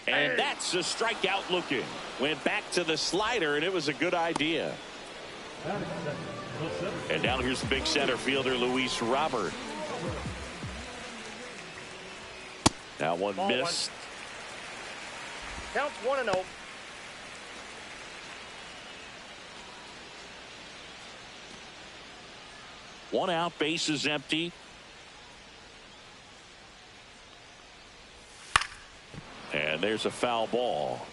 And that's a strikeout looking. Went back to the slider, and it was a good idea. And now here's the big center fielder, Luis Robert. Now one missed. Counts 1-0. One out, base is empty. And there's a foul ball.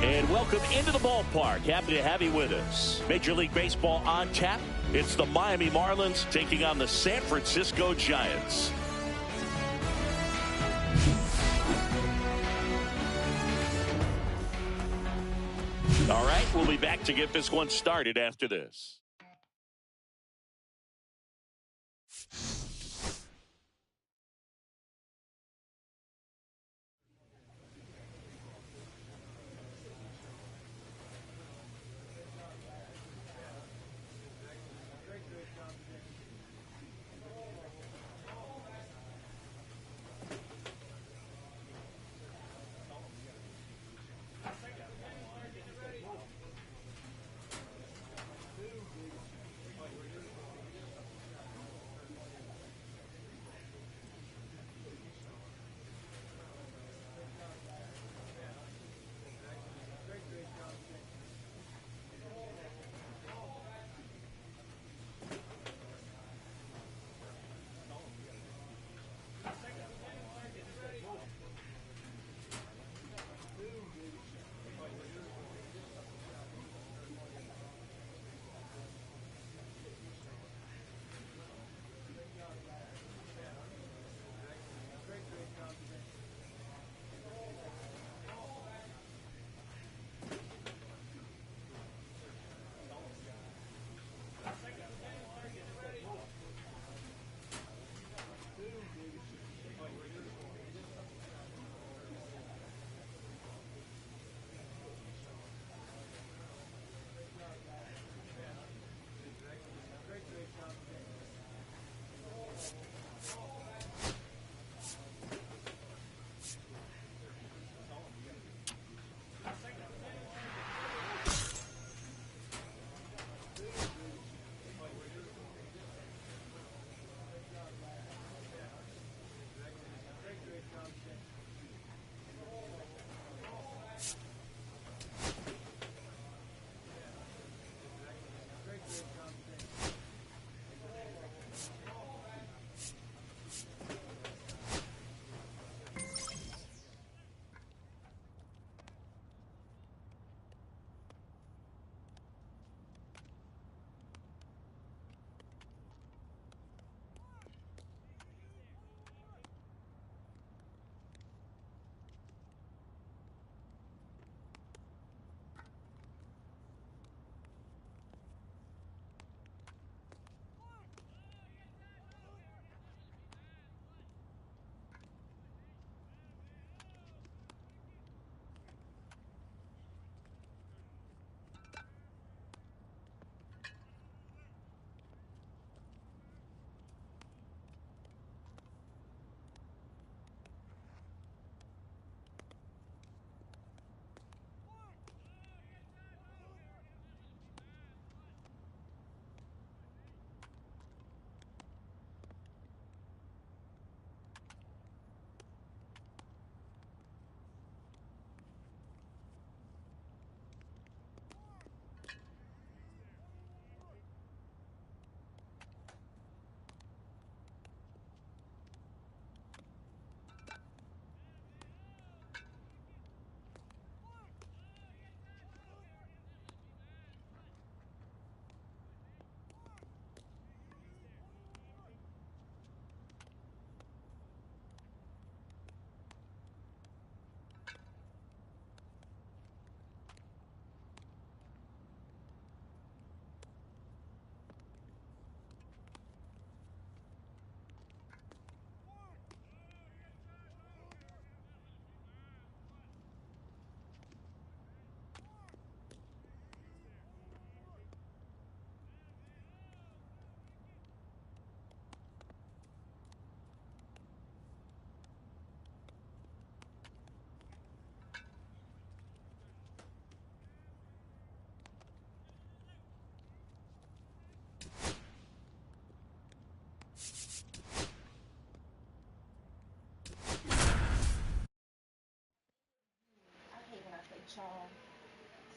And welcome into the ballpark. Happy to have you with us. Major League Baseball on tap. It's the Miami Marlins taking on the San Francisco Giants. All right, we'll be back to get this one started after this.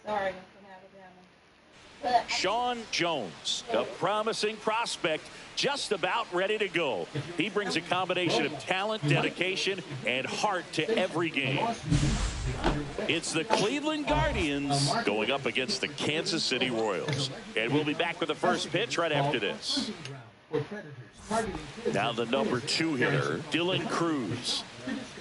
Sorry, I'm from Alabama. Sean Jones, a promising prospect, just about ready to go. He brings a combination of talent, dedication, and heart to every game. It's the Cleveland Guardians going up against the Kansas City Royals. And we'll be back with the first pitch right after this. Now the number 2 hitter, Dylan Cruz.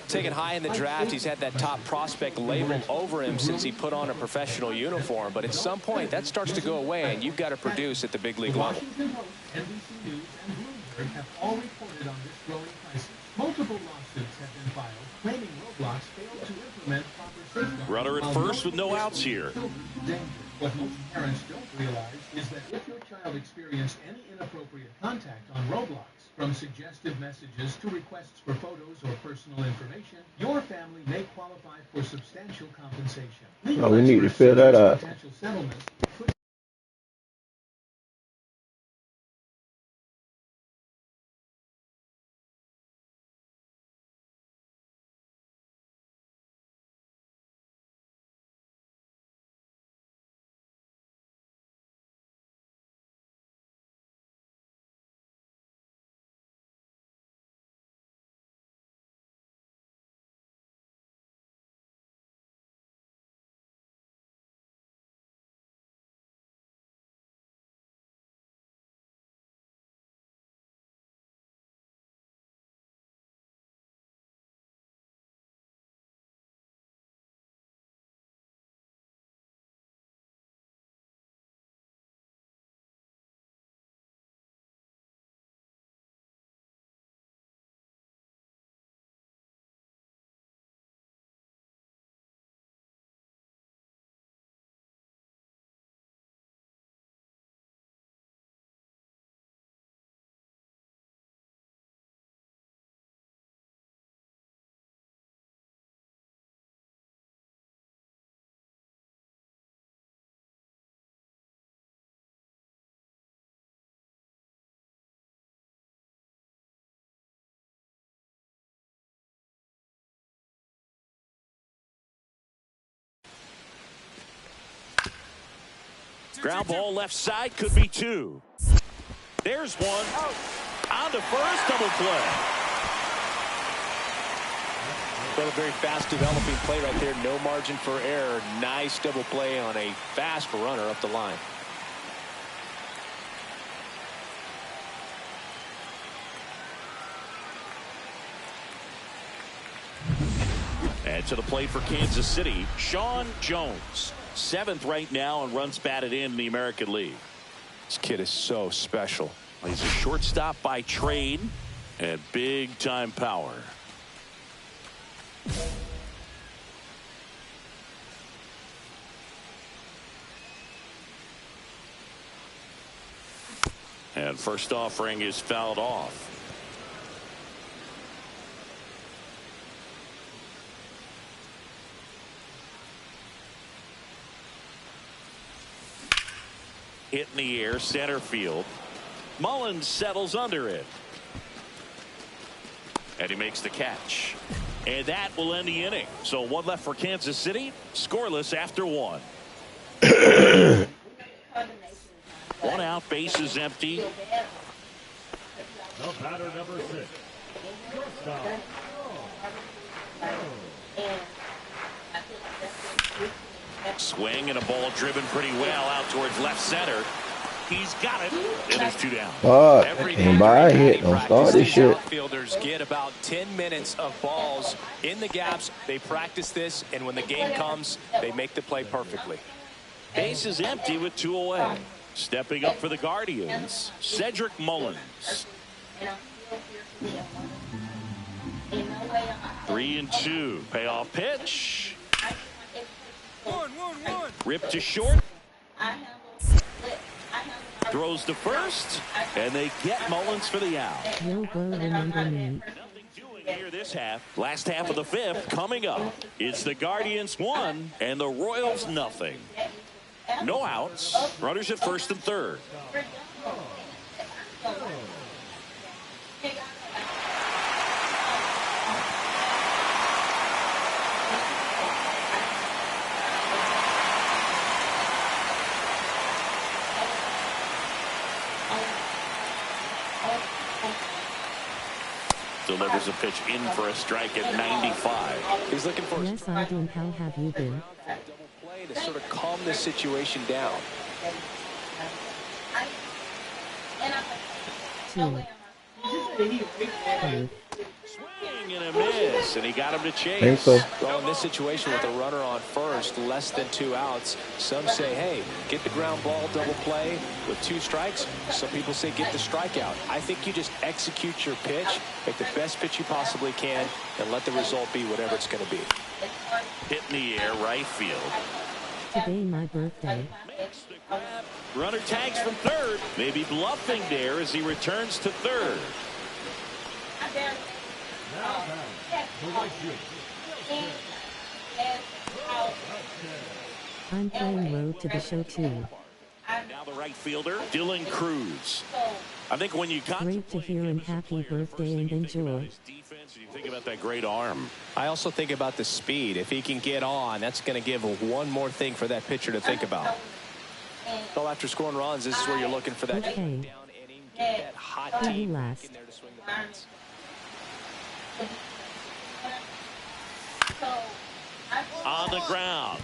Taken high in the draft, he's had that top prospect label over him since he put on a professional uniform. But at some point, that starts to go away, and you've got to produce at the big league level. Multiple lawsuits have been filed claiming Roblox failed to implement proper safeguards. Runner at first with no outs here. What most parents don't realize is that if your child experienced any inappropriate contact on Roblox, from suggestive messages to requests for photos or personal information, your family may qualify for substantial compensation. Oh, we need to fill that up. Potential settlements. Ground ball left side, could be 2. There's one. On to first, double play. Well, a very fast developing play right there. No margin for error. Nice double play on a fast runner up the line. And to the plate for Kansas City, Sean Jones. 7th right now and runs batted in the American League. This kid is so special. He's a shortstop by trade and big time power. And first offering is fouled off. Hit in the air, center field. Mullins settles under it. And he makes the catch. And that will end the inning. So 1 left for Kansas City. Scoreless after 1. 1 out, base is empty. The batter number 6. Shortstop. Swing and a ball driven pretty well out towards left center. He's got it. It is 2 down. Anybody hit? Don't start this shit. Outfielders get about 10 minutes of balls in the gaps. They practice this, and when the game comes, they make the play perfectly. Base is empty with 2 away. Stepping up for the Guardians, Cedric Mullins. 3-2. Payoff pitch. Ripped to short. Throws to first. And they get Mullins for the out. Nothing doing here this half. Last half of the 5th coming up. It's the Guardians 1 and the Royals nothing. No outs. Runners at first and third. delivers a pitch in for a strike at 95. He's looking for Yes, I do. How have you been? double play to sort of calm this situation down. 2. 3. Swing and a miss, and he got him to chase. Think so. Well, in this situation with a runner on first, less than 2 outs, some say, hey, get the ground ball, double play with 2 strikes. Some people say get the strikeout. I think you just execute your pitch, make the best pitch you possibly can, and let the result be whatever it's going to be. Hit in the air, right field. Today my birthday. Makes the grab. Runner tags from third. Maybe bluffing there as he returns to third. Now batting, the right fielder. I'm playing Road to the Show 2. Now the right fielder, Dylan Cruz. I think when you Great to hear and happy birthday and enjoy. defense, you think about that great arm. I also think about the speed. If he can get on, that's going to give one more thing for that pitcher to think about. Well, after scoring runs, this is where you're looking for that Okay. down inning, get that hot Who team last? in there to swing the bats. On the ground.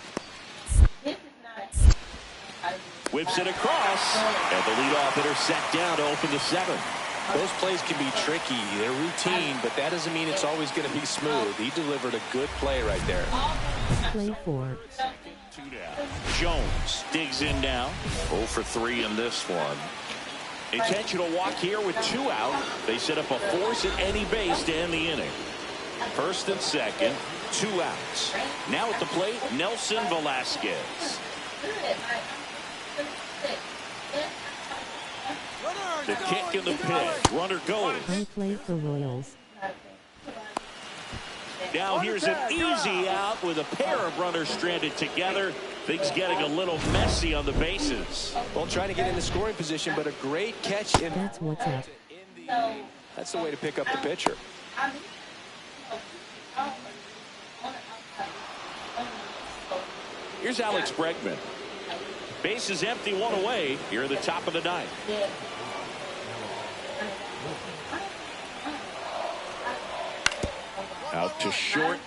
Whips it across. And the leadoff hitter set down to open the 7th. Those plays can be tricky. They're routine, but that doesn't mean it's always going to be smooth. He delivered a good play right there. Play 4. 2 down. Jones digs in now. 0 for 3 in this one. Intentional walk here with 2 out. They set up a force at any base to end the inning. First and second, 2 outs. Now at the plate, Nelson Velasquez. The kick in the pitch. Runner goes. I play for Royals. Now here's an easy out with a pair of runners stranded together. Things getting a little messy on the bases. Well, trying to get in the scoring position, but a great catch in. That's what's up. That's the way to pick up the pitcher. Here's Alex Bregman. Base is empty, 1 away here at the top of the 9th. Out to short.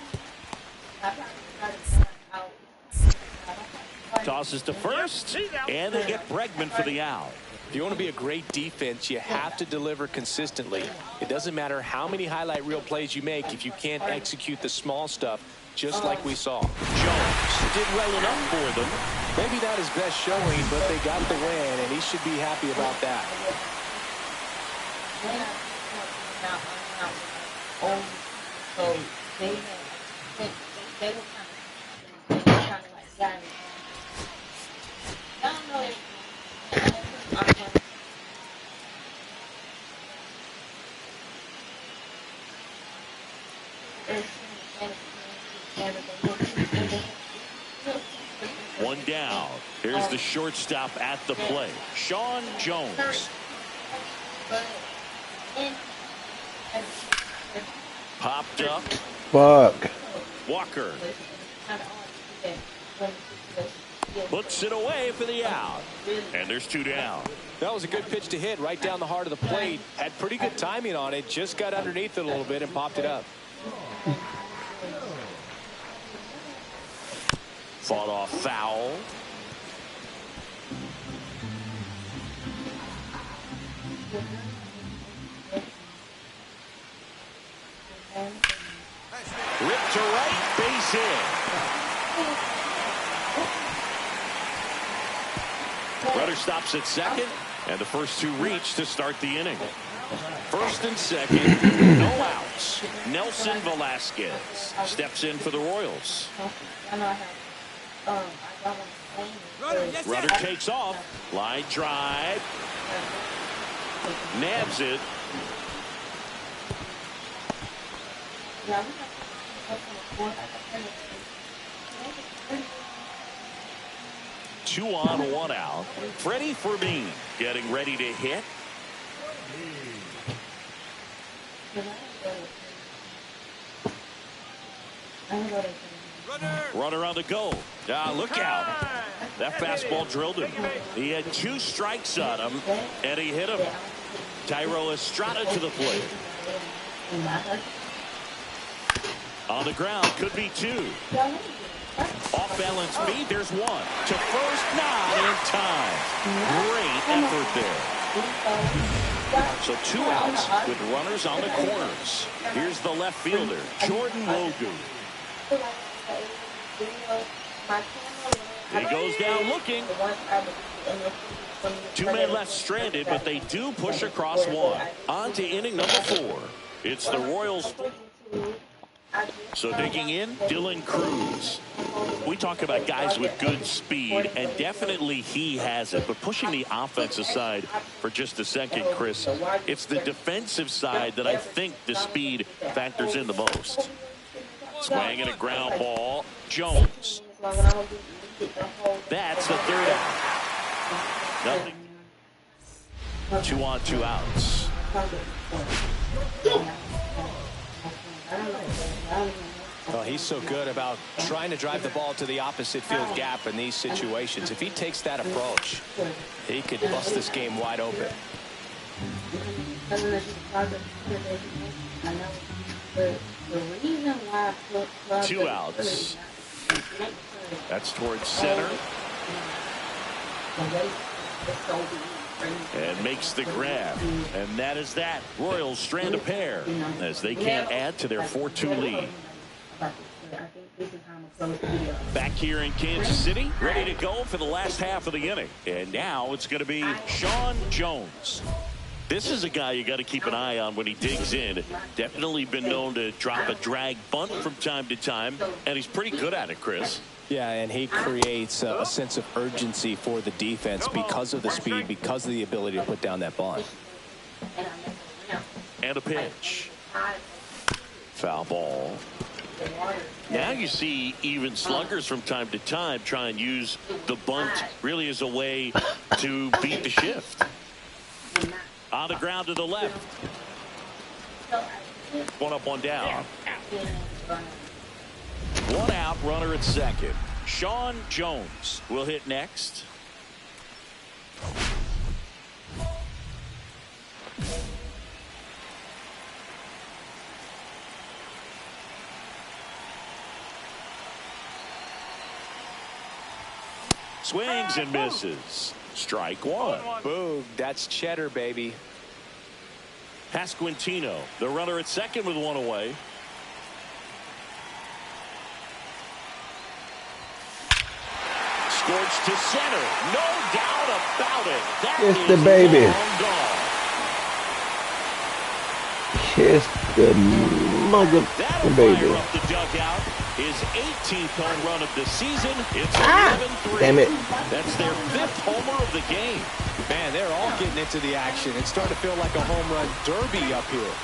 Tosses to first, and they get Bregman for the out. If you want to be a great defense, you have to deliver consistently. It doesn't matter how many highlight reel plays you make if you can't execute the small stuff, just like we saw. Jones did well enough for them. Maybe not his best showing, but they got the win, and he should be happy about that. One down. Here's the shortstop at the plate, Sean Jones. Popped up. Fuck. Walker puts it away for the out. And there's 2 down. That was a good pitch to hit right down the heart of the plate. Had pretty good timing on it. Just got underneath it a little bit and popped it up. Fought off foul. Ripped to right, base hit. Runner stops at second, and the first 2 reach to start the inning. First and second, no outs. Nelson Velasquez steps in for the Royals. Runner takes off. Line drive. Nabs it. Two on, 1 out. Freddie Fermin getting ready to hit. Runner on the go. Look out. That fastball drilled him. He had 2 strikes on him, and he hit him. Thairo Estrada to the plate. On the ground, could be 2. Off balance feed, there's 1. To first, not in time. Great effort there. So 2 outs with runners on the corners. Here's the left fielder, Jordan Wogu. He goes down looking. 2 men left stranded, but they do push across 1. On to inning number 4. It's the Royals. So digging in, Dylan Cruz. We talk about guys with good speed, and definitely he has it. But pushing the offense aside for just a second, Chris, it's the defensive side that I think the speed factors in the most. Swinging a ground ball, Jones. That's the 3rd out. Nothing. 2 on, 2 outs. Well, he's so good about trying to drive the ball to the opposite field gap in these situations. If he takes that approach, he could bust this game wide open. 2 outs. That's towards center. And makes the grab. And that is that. Royals strand a pair as they can't add to their 4-2 lead. Back here in Kansas City, ready to go for the last half of the inning. And now it's going to be Sean Jones. This is a guy you got to keep an eye on when he digs in. Definitely been known to drop a drag bunt from time to time, and he's pretty good at it, Chris. Yeah, and he creates a sense of urgency for the defense because of the speed, because of the ability to put down that bunt. And a pitch. Foul ball. Now you see even sluggers from time to time try and use the bunt really as a way to beat the shift. On the ground to the left. 1 up, 1 down. 1 out, runner at second. Sean Jones will hit next. Swings and misses. Strike 1. Boom, that's cheddar, baby. Pasquantino, the runner at second with 1 away. Scorched to center. No doubt about it. That Kiss is the baby. long gone. Kiss the mother That'll baby. fire up the dugout. His 18th home run of the season. It's 11-3. Damn it. That's their 5th homer of the game. Man, they're all getting into the action. It's starting to feel like a home run derby up here.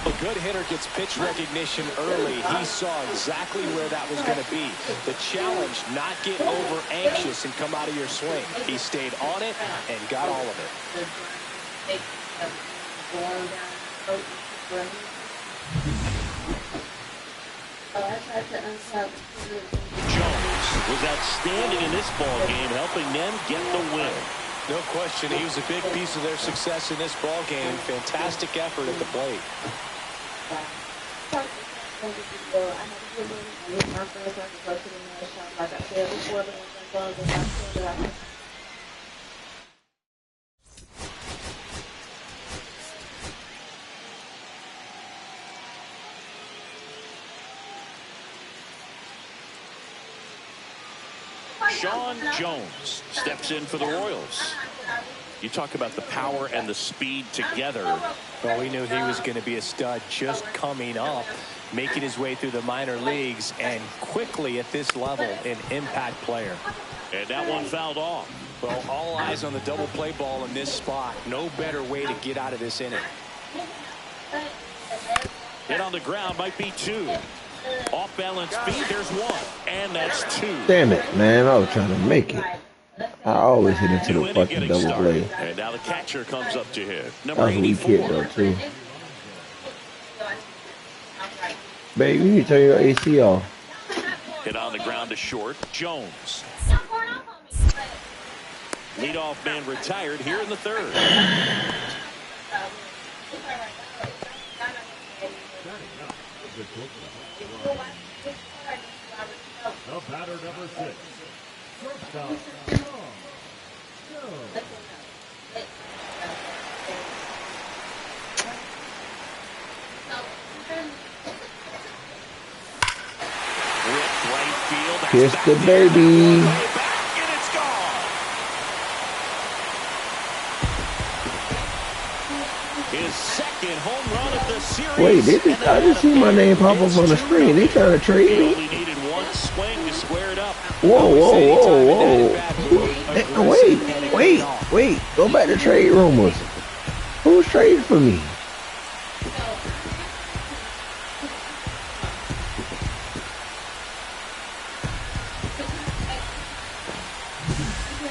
A good hitter gets pitch recognition early. He saw exactly where that was going to be. The challenge, not get over anxious and come out of your swing. He stayed on it and got all of it. Jones was outstanding in this ball game, helping them get the win. No question, he was a big piece of their success in this ball game. Fantastic effort at the plate. Sean Jones steps in for the Royals. You talk about the power and the speed together. Well, we knew he was going to be a stud just coming up, making his way through the minor leagues, and quickly at this level, an impact player. And that one fouled off. Well, all eyes on the double play ball in this spot. No better way to get out of this inning. Hit on the ground might be 2. Off balance feed, there's 1. And that's 2. Damn it, man. I was trying to make it. I always hit into New the inning fucking getting double started. play. And now the catcher comes up to hit. That Number was a weak 84. hit, though, too. Babe, you need to turn your AC off. Hit on the ground to short. Jones. Leadoff man retired here in the third. The batter number 6. Shortstop, Right field. Kiss the baby. Back and it's gone. His second home run of the series. Wait, I just see my name pop up on the screen. They trying to trade He me? only needed one swing to square it up. Whoa. Wait. Go back to trade rumors. Who's trading for me?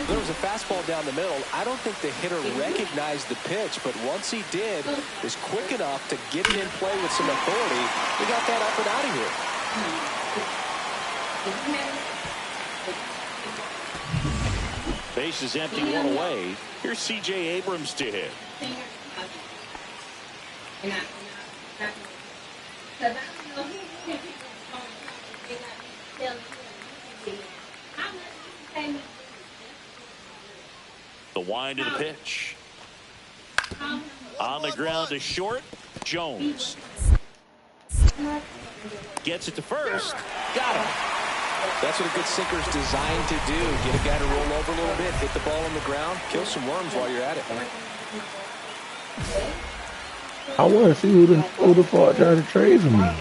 There was a fastball down the middle. I don't think the hitter recognized the pitch, but once he did, was quick enough to get it in play with some authority. We got that up and out of here. Base is empty, one away. Here's C.J. Abrams to hit. The wind of the pitch. On the ground to short. Jones. Gets it to first. Got him. That's what a good sinker is designed to do. Get a guy to roll over a little bit, hit the ball on the ground, kill some worms while you're at it. I want to see who the fuck trying to trade for me.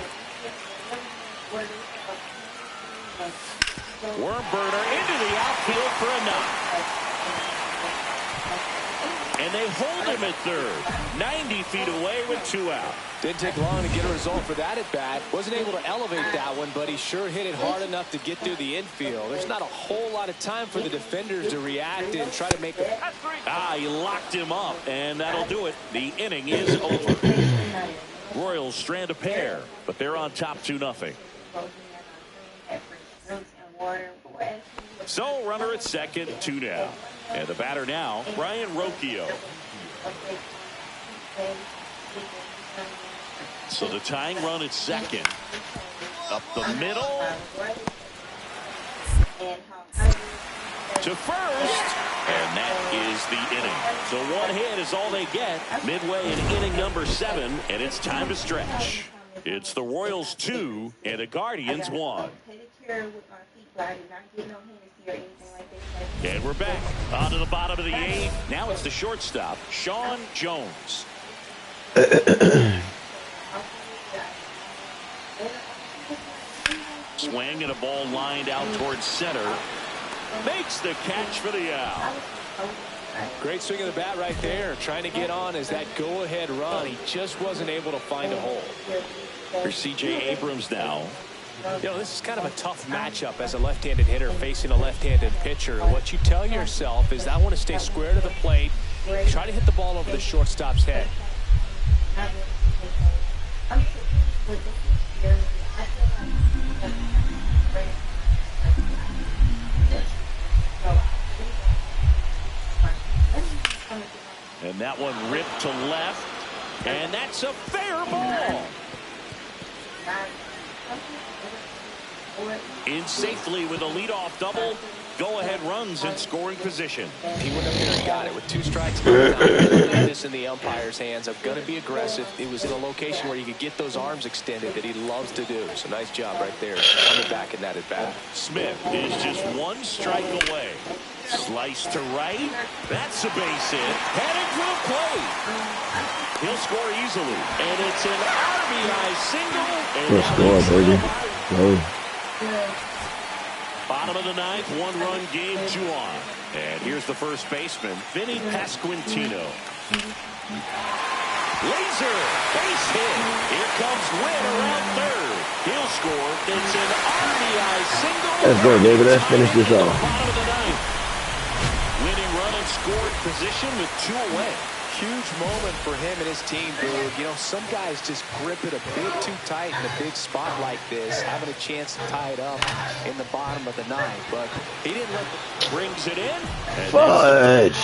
Worm burner into the outfield for a knock. And they hold him at third. 90 feet away with 2 out. Didn't take long to get a result for that at bat. Wasn't able to elevate that one, but he sure hit it hard enough to get through the infield. There's not a whole lot of time for the defenders to react and try to make a... He locked him up, and that'll do it. The inning is over. Royals strand a pair, but they're on top 2-0. So runner at second, 2 down. And the batter now, Brian Rocchio. So the tying run at second. Up the middle. To first. And that is the inning. So one hit is all they get. Midway in inning number 7. And it's time to stretch. It's the Royals 2 and the Guardians 1. And we're back on to the bottom of the 8th. Now it's the shortstop, Sean Jones. Swing and a ball lined out towards center. Makes the catch for the out. Great swing of the bat right there. Trying to get on as that go-ahead run. He just wasn't able to find a hole. Here's C.J. Abrams now. You know, this is kind of a tough matchup as a left-handed hitter facing a left-handed pitcher. What you tell yourself is I want to stay square to the plate, try to hit the ball over the shortstop's head. And that one ripped to left. And that's a fair ball. In safely with a leadoff double. Go-ahead runs in scoring position. He went up there and got it with 2 strikes. I'm going to leave this in the umpire's hands. I'm going to be aggressive. It was in a location where you could get those arms extended that he loves to do. So nice job right there. Coming back in that at bat. Smith is just 1 strike away. Slice to right. That's a base hit. Headed to the plate. He'll score easily. And it's an RBI single. Good score, baby. Go. Bottom of the 9th, 1-run game, 2 on. And here's the first baseman, Vinny Pasquantino. Laser, base hit. Here comes Wynn around third. He'll score. It's an RBI single. Let's go, baby. Let's finish this off. Bottom of the 9th. Winning run in scoring position with 2 away. huge moment for him and his team, Boog. You know, some guys just grip it a bit too tight in a big spot like this, having a chance to tie it up in the bottom of the ninth. But he didn't let Brings it in. Fudge.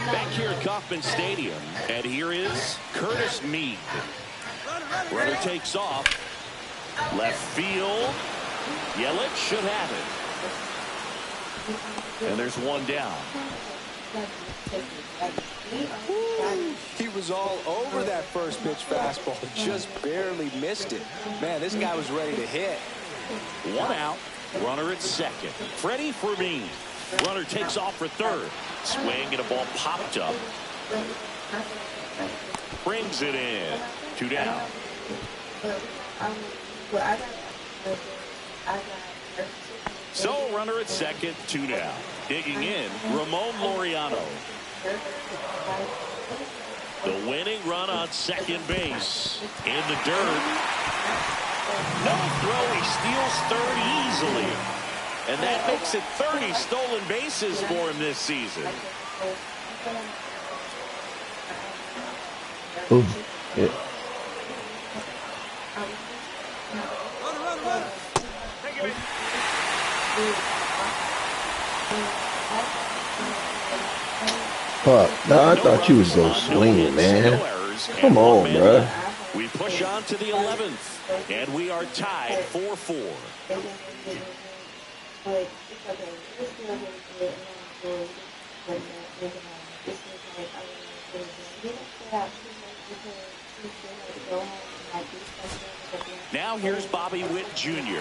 Back here at Kauffman Stadium, and here is Curtis Mead. Runner takes off. Left field. Yelich should have it. And there's one down. He was all over that first pitch fastball, just barely missed it. Man, this guy was ready to hit. One out. Runner at second. Freddie Fermin. Runner takes off for third. Swing and a ball popped up. Brings it in. 2 down. So runner at second, 2 down. Digging in, Ramon Laureano. The winning run on second base. In the dirt. No throw. He steals third easily. And that makes it 30 stolen bases for him this season. Ooh, yeah. Fuck, nah, I thought you was gonna swing, man. Come on, bro. We push on to the 11th, and we are tied 4-4. Now here's Bobby Witt Jr.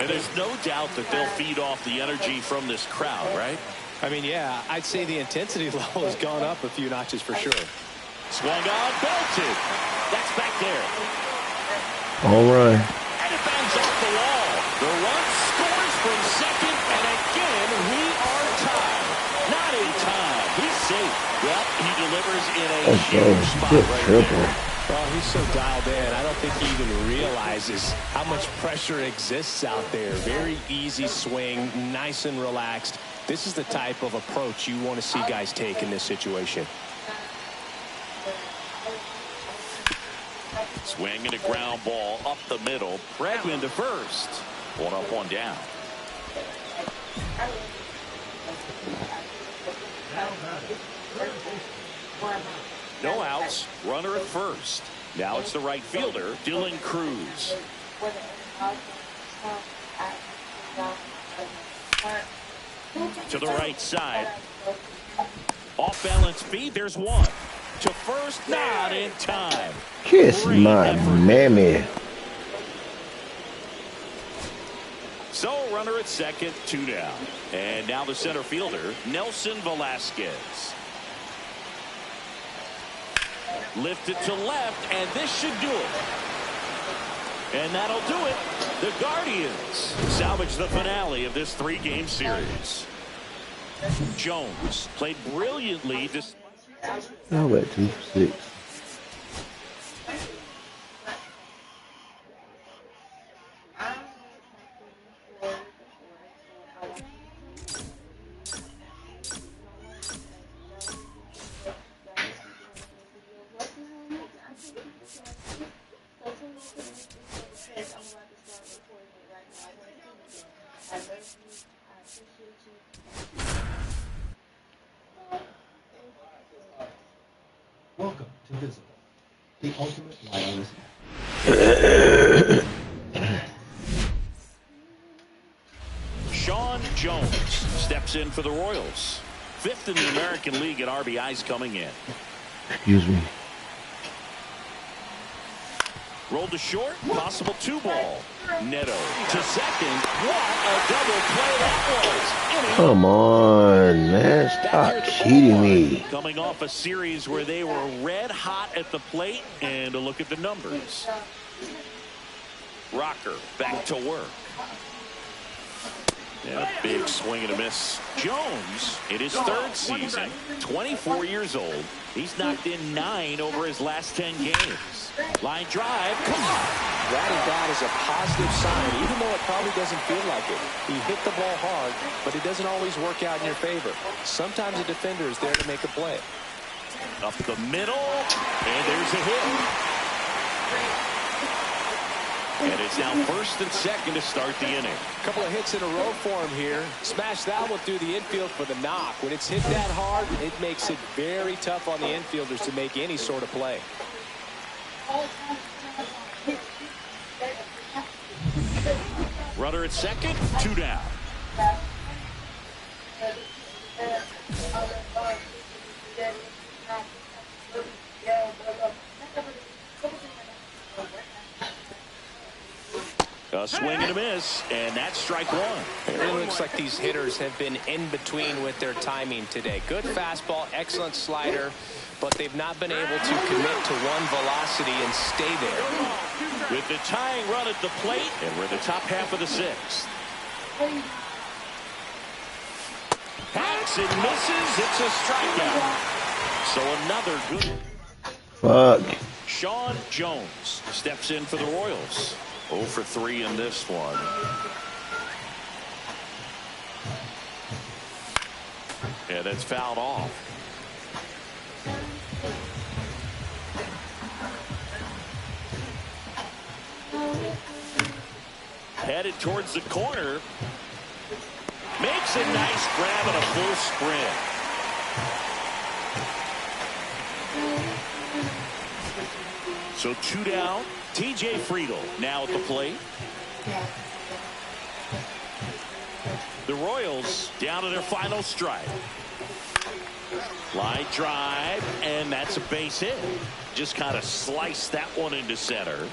And there's no doubt that they'll feed off the energy from this crowd, right? I mean, yeah, I'd say the intensity level has gone up a few notches for sure. Swung on, belted. That's back there. All right. And it bangs off the wall. The run scores from second, and again, we are tied. Not in time. He's safe. Well, he delivers in a huge spot right there. Well, he's so dialed in, I don't think he even realizes how much pressure exists out there. Very easy swing, nice and relaxed. This is the type of approach you want to see guys take in this situation. Swing and a ground ball up the middle. Bregman to first. 1 up, 1 down. No outs. Runner at first. Now it's the right fielder, Dylan Cruz. To the right side. Off balance feed. There's one. To first, not in time. Kiss Great my effort. mammy. So runner at second, 2 down. And now the center fielder, Nelson Velasquez. Lifted to left, and this should do it. And that'll do it. The Guardians salvage the finale of this 3-game series. Jones played brilliantly. I went 2 for 6. Welcome to Visible, the ultimate wireless. Sean Jones steps in for the Royals. 5th in the American League in RBIs coming in. Excuse me. Rolled to short, possible 2-ball. Neto to second. What a double play that was. Come on, man. Stop cheating me. Coming off a series where they were red hot at the plate, and a look at the numbers. Rocker back to work. Yeah, big swing and a miss. Jones, in his 3rd season, 24 years old. He's knocked in 9 over his last 10 games. Line drive, come on. That and that is a positive sign, even though it probably doesn't feel like it. He hit the ball hard, but it doesn't always work out in your favor. Sometimes a defender is there to make a play. Up the middle, and there's a hit. And it's now first and second to start the inning. A couple of hits in a row for him here. Smash that one through the infield for the knock. When it's hit that hard, it makes it very tough on the infielders to make any sort of play. Runner at second, 2 down. A swing and a miss, and that's strike one. It really looks like these hitters have been in between with their timing today. Good fastball, excellent slider, but they've not been able to commit to one velocity and stay there. With the tying run at the plate, and we're in the top half of the sixth. Hacks and misses. It's a strikeout. So another good. Fuck. Sean Jones steps in for the Royals. 0 for 3 in this one. Yeah, that's fouled off. Headed towards the corner. Makes a nice grab and a full sprint. So 2 down. TJ Friedl now at the plate. The Royals down to their final strike. Line drive, and that's a base hit. Just kind of sliced that one into center.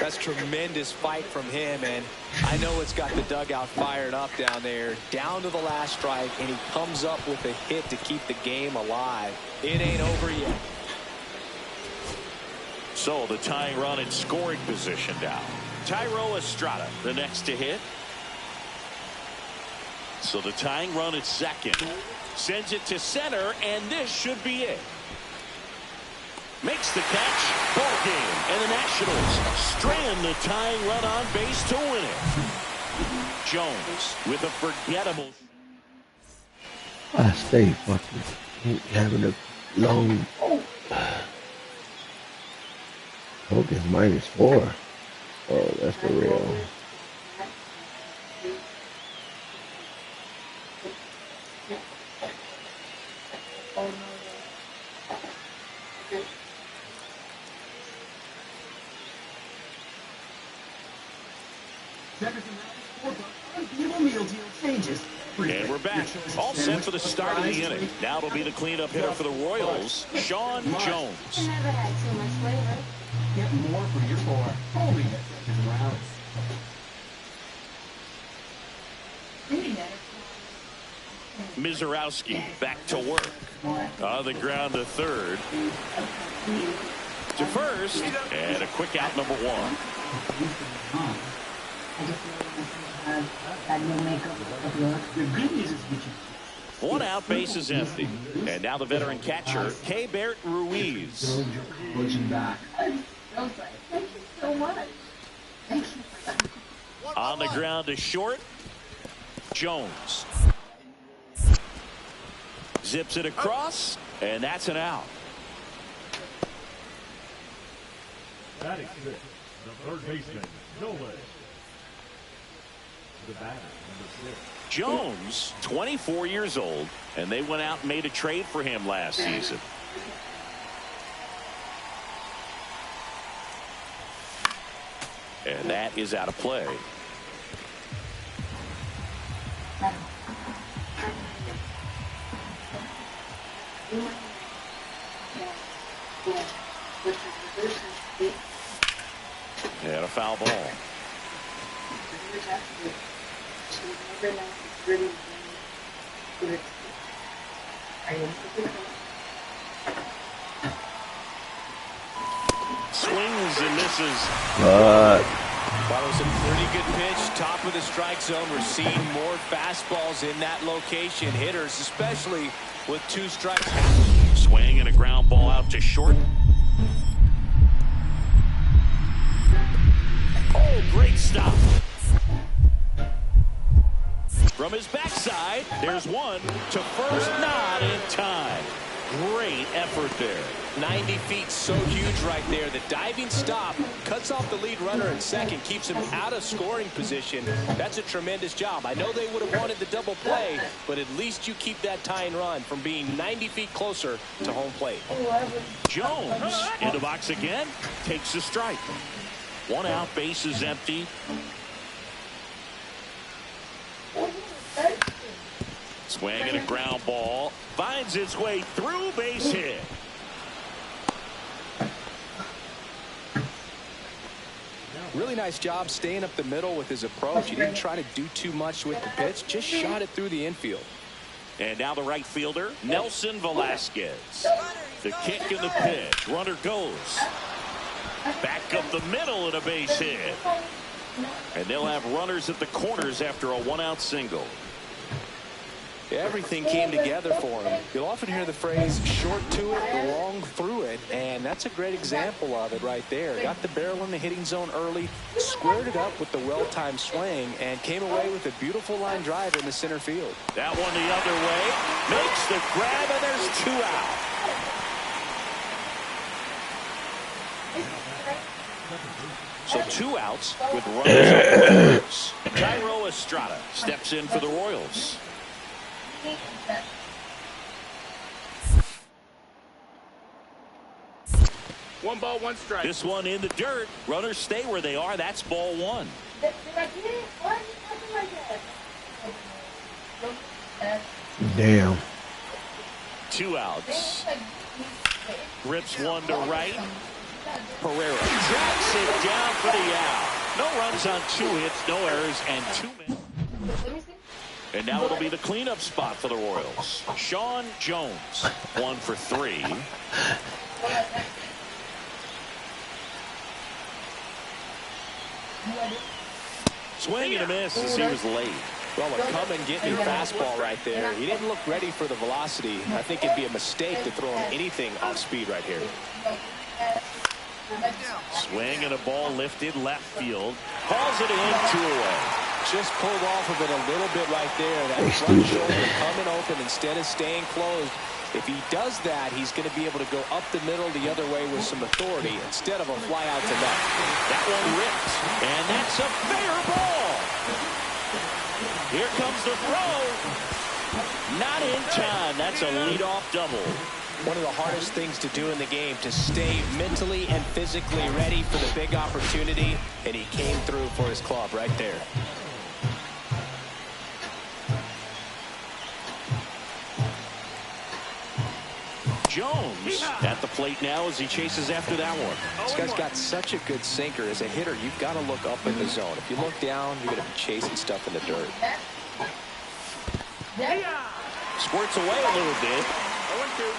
That's tremendous fight from him, and I know it's got the dugout fired up down there. Down to the last strike, and he comes up with a hit to keep the game alive. It ain't over yet. So the tying run in scoring position now. Thairo Estrada, the next to hit. So the tying run at second. Sends it to center, and this should be it. Makes the catch. Ball game. And the Nationals strand the tying run on base to win it. Jones with a forgettable. I stay fucking having a long. Focus -4. Oh, that's for real. And we're back. All set for the start of the inning. Now it'll be the cleanup hitter for the Royals, Sean Jones. Never had so much flavor. Get more for your core. Only at Mizorowski back to work. On the ground to third. To first. And a quick out, number 1. One out, base is empty. And now the veteran catcher, Keibert Ruiz. Thank you so much. Thank you. On the ground to short. Jones. Zips it across, and that's an out. Batting six, the third baseman, Nolan. The batter, number 6. Jones, 24 years old, and they went out and made a trade for him last season. And that is out of play. And a foul ball. Swings and misses. That was a pretty good pitch. Top of the strike zone. We're seeing more fastballs in that location. Hitters, especially with 2 strikes. Swing and a ground ball out to short. Oh, great stop. From his backside, there's one to first, not not in time. Great effort there. 90 feet, so huge right there. The diving stop cuts off the lead runner in second, keeps him out of scoring position. That's a tremendous job. I know they would have wanted the double play, but at least you keep that tying run from being 90 feet closer to home plate. Jones in the box again, takes a strike. One out, base is empty. Swing and a ground ball. Finds its way through, base hit. Really nice job staying up the middle with his approach. He didn't try to do too much with the pitch, just shot it through the infield. And now the right fielder, Nelson Velasquez. The kick and the pitch. Runner goes. Back up the middle and a base hit. And they'll have runners at the corners after a one-out single. Everything came together for him. You'll often hear the phrase short to it, long through it, and that's a great example of it right there. Got the barrel in the hitting zone early, squared it up with the well-timed swing, and came away with a beautiful line drive in the center field. That one the other way, makes the grab, and there's 2 out. So 2 outs with runners on the corners. Jairo Estrada steps in for the Royals. One ball, one strike. This one in the dirt. Runners stay where they are. That's ball 1. Damn. 2 outs. Rips one to right. Pereira tracks it down for the out. No runs on 2 hits, no errors, and 2 men. And now it'll be the cleanup spot for the Royals. Sean Jones, 1 for 3. Swing and a miss as he was late. Well, a come-and-get-me fastball right there. He didn't look ready for the velocity. I think it'd be a mistake to throw him anything off speed right here. Swing and a ball lifted left field. Calls it in, 2 away. Just pulled off of it a little bit right there. That front shoulder coming open instead of staying closed. If he does that, he's going to be able to go up the middle the other way with some authority instead of a fly out to left. That one ripped, and that's a fair ball. Here comes the throw. Not in time. That's a leadoff double. One of the hardest things to do in the game, to stay mentally and physically ready for the big opportunity, and he came through for his club right there. Jones at the plate now as he chases after that one. This guy's got such a good sinker. As a hitter, you've got to look up in the zone. If you look down, you're going to be chasing stuff in the dirt. Squirts away a little bit. 0-2.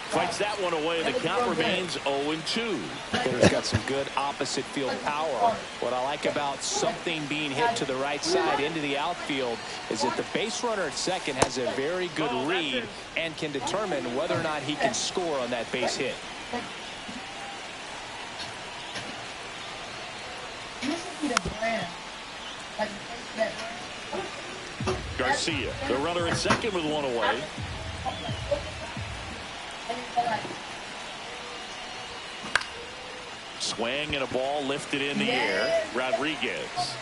Fights that one away. The count remains 0-2. Hitter's got some good opposite field power. What I like about something being hit to the right side into the outfield is that the base runner at second has a very good read and can determine whether or not he can score on that base hit. Garcia, the runner at second with 1 away. Swing and a ball lifted in the air. Rodriguez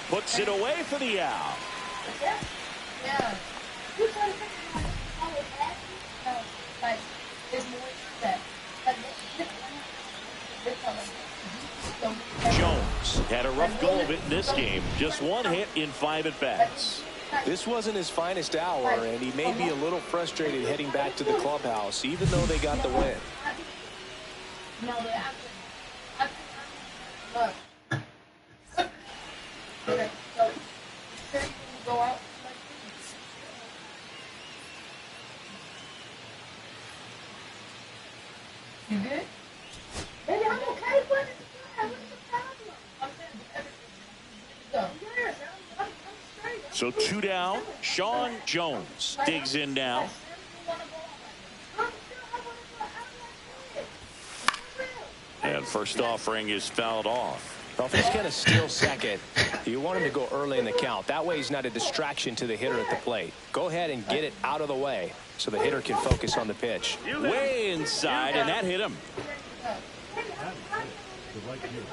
puts it away for the out. Jones had a rough go of it in this game. Just 1 hit in 5 at-bats. This wasn't his finest hour, and he may be a little frustrated heading back to the clubhouse, even though they got the win. You good? Baby, I'm okay, but what's the problem? So 2 down. Sean Jones digs in now. And And first offering is fouled off. Well, if he's going to steal second, you want him to go early in the count. That way he's not a distraction to the hitter at the plate. Go ahead and get it out of the way so the hitter can focus on the pitch. Way inside, and that hit him.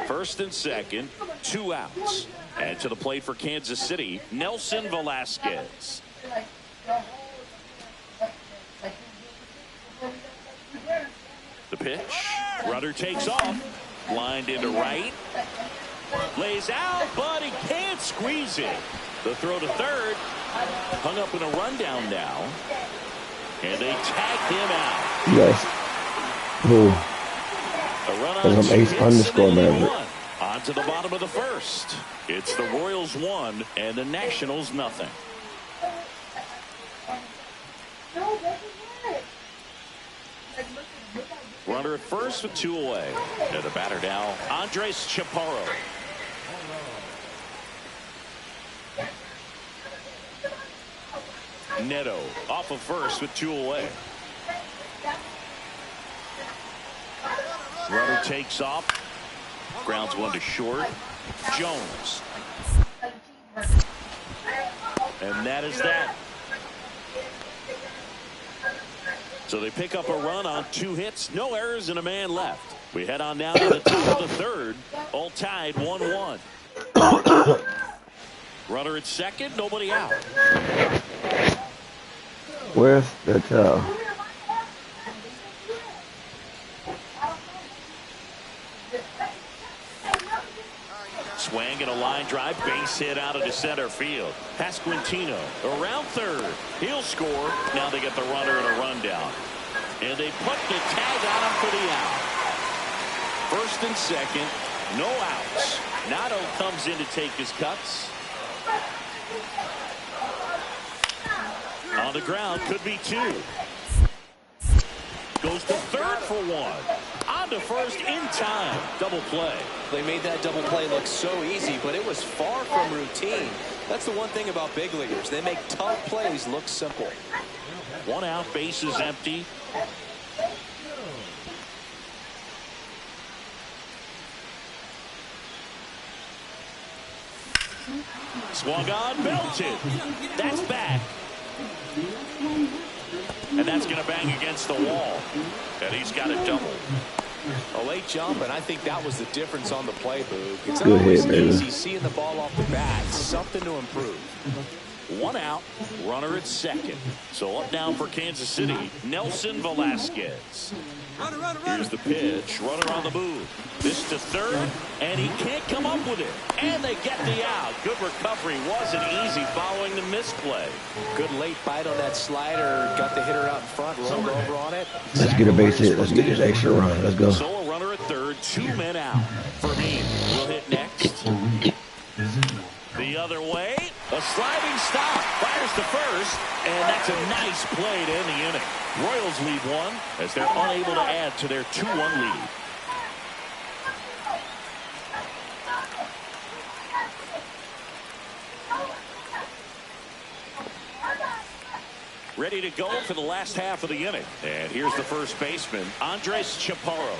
First and second, 2 outs. And to the plate for Kansas City, Nelson Velasquez. The pitch. Runner takes off. Lined into right. Lays out, but he can't squeeze it. The throw to third. Hung up in a rundown now. And they tag him out. Yes. Who? A run on Ace underscore Maverick. On to the bottom of the first. It's the Royals 1 and the Nationals nothing. Runner at first with 2 away. And the batter now, Andres Chaparro. Neto off of first with 2 away. Runner takes off. Grounds 1 to short. Jones. And that is that. So they pick up a run on 2 hits, no errors, and a man left. We head on now to the top of the third. All tied 1-1. Runner at second, nobody out. Where's the towel? Swing and a line drive, base hit out into center field. Pasquantino around third. He'll score. Now they get the runner and a rundown. And they put the tag on him for the out. First and second, no outs. Nato comes in to take his cuts. On the ground, could be 2. Goes to third for 1. On to first in time. Double play. They made that double play look so easy, but it was far from routine. That's the one thing about big leaguers. They make tough plays look simple. 1 out, bases empty. Swung on, belted. That's back. And that's going to bang against the wall. And he's got a double. A late jump, and I think that was the difference on the play, Boog. It's not Good always hit, man. easy seeing the ball off the bat. Something to improve. 1 out, runner at second. So up now for Kansas City, Nelson Velasquez. Here's the pitch, runner on the move. This to third, and he can't come up with it. And they get the out. Good recovery, wasn't easy following the misplay. Good late bite on that slider. Got the hitter out in front, rolled over on it. Let's get a base hit. Let's get this extra run. Let's go. So a runner at third, 2 men out. Vermin will hit next. The other way, a sliding stop, fires to first, and that's a nice play to end the inning. Royals lead 1 as they're unable to add to their 2-1 lead. Ready to go for the last half of the inning. And here's the first baseman, Andres Chaparro.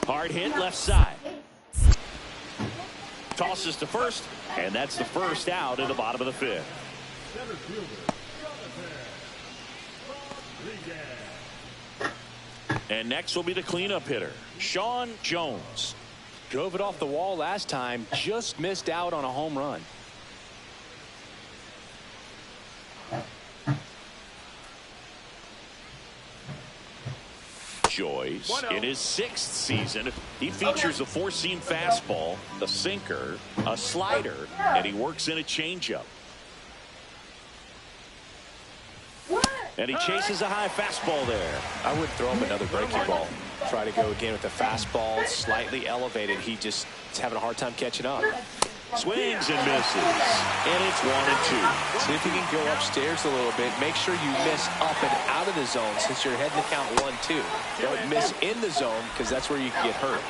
Hard hit left side. Tosses to first, and that's the first out in the bottom of the 5th. And next will be the cleanup hitter, Sean Jones. Drove it off the wall last time, just missed out on a home run. Joyce, in his 6th season, he features a 4-seam fastball, a sinker, a slider, and he works in a changeup. And he chases a high fastball there. I wouldn't throw him another breaking ball. Try to go again with the fastball, slightly elevated. He just is having a hard time catching up. Swings and misses. And it's 1-2. See if you can go upstairs a little bit. Make sure you miss up and out of the zone since you're heading to count 1-2. Don't miss in the zone because that's where you can get hurt.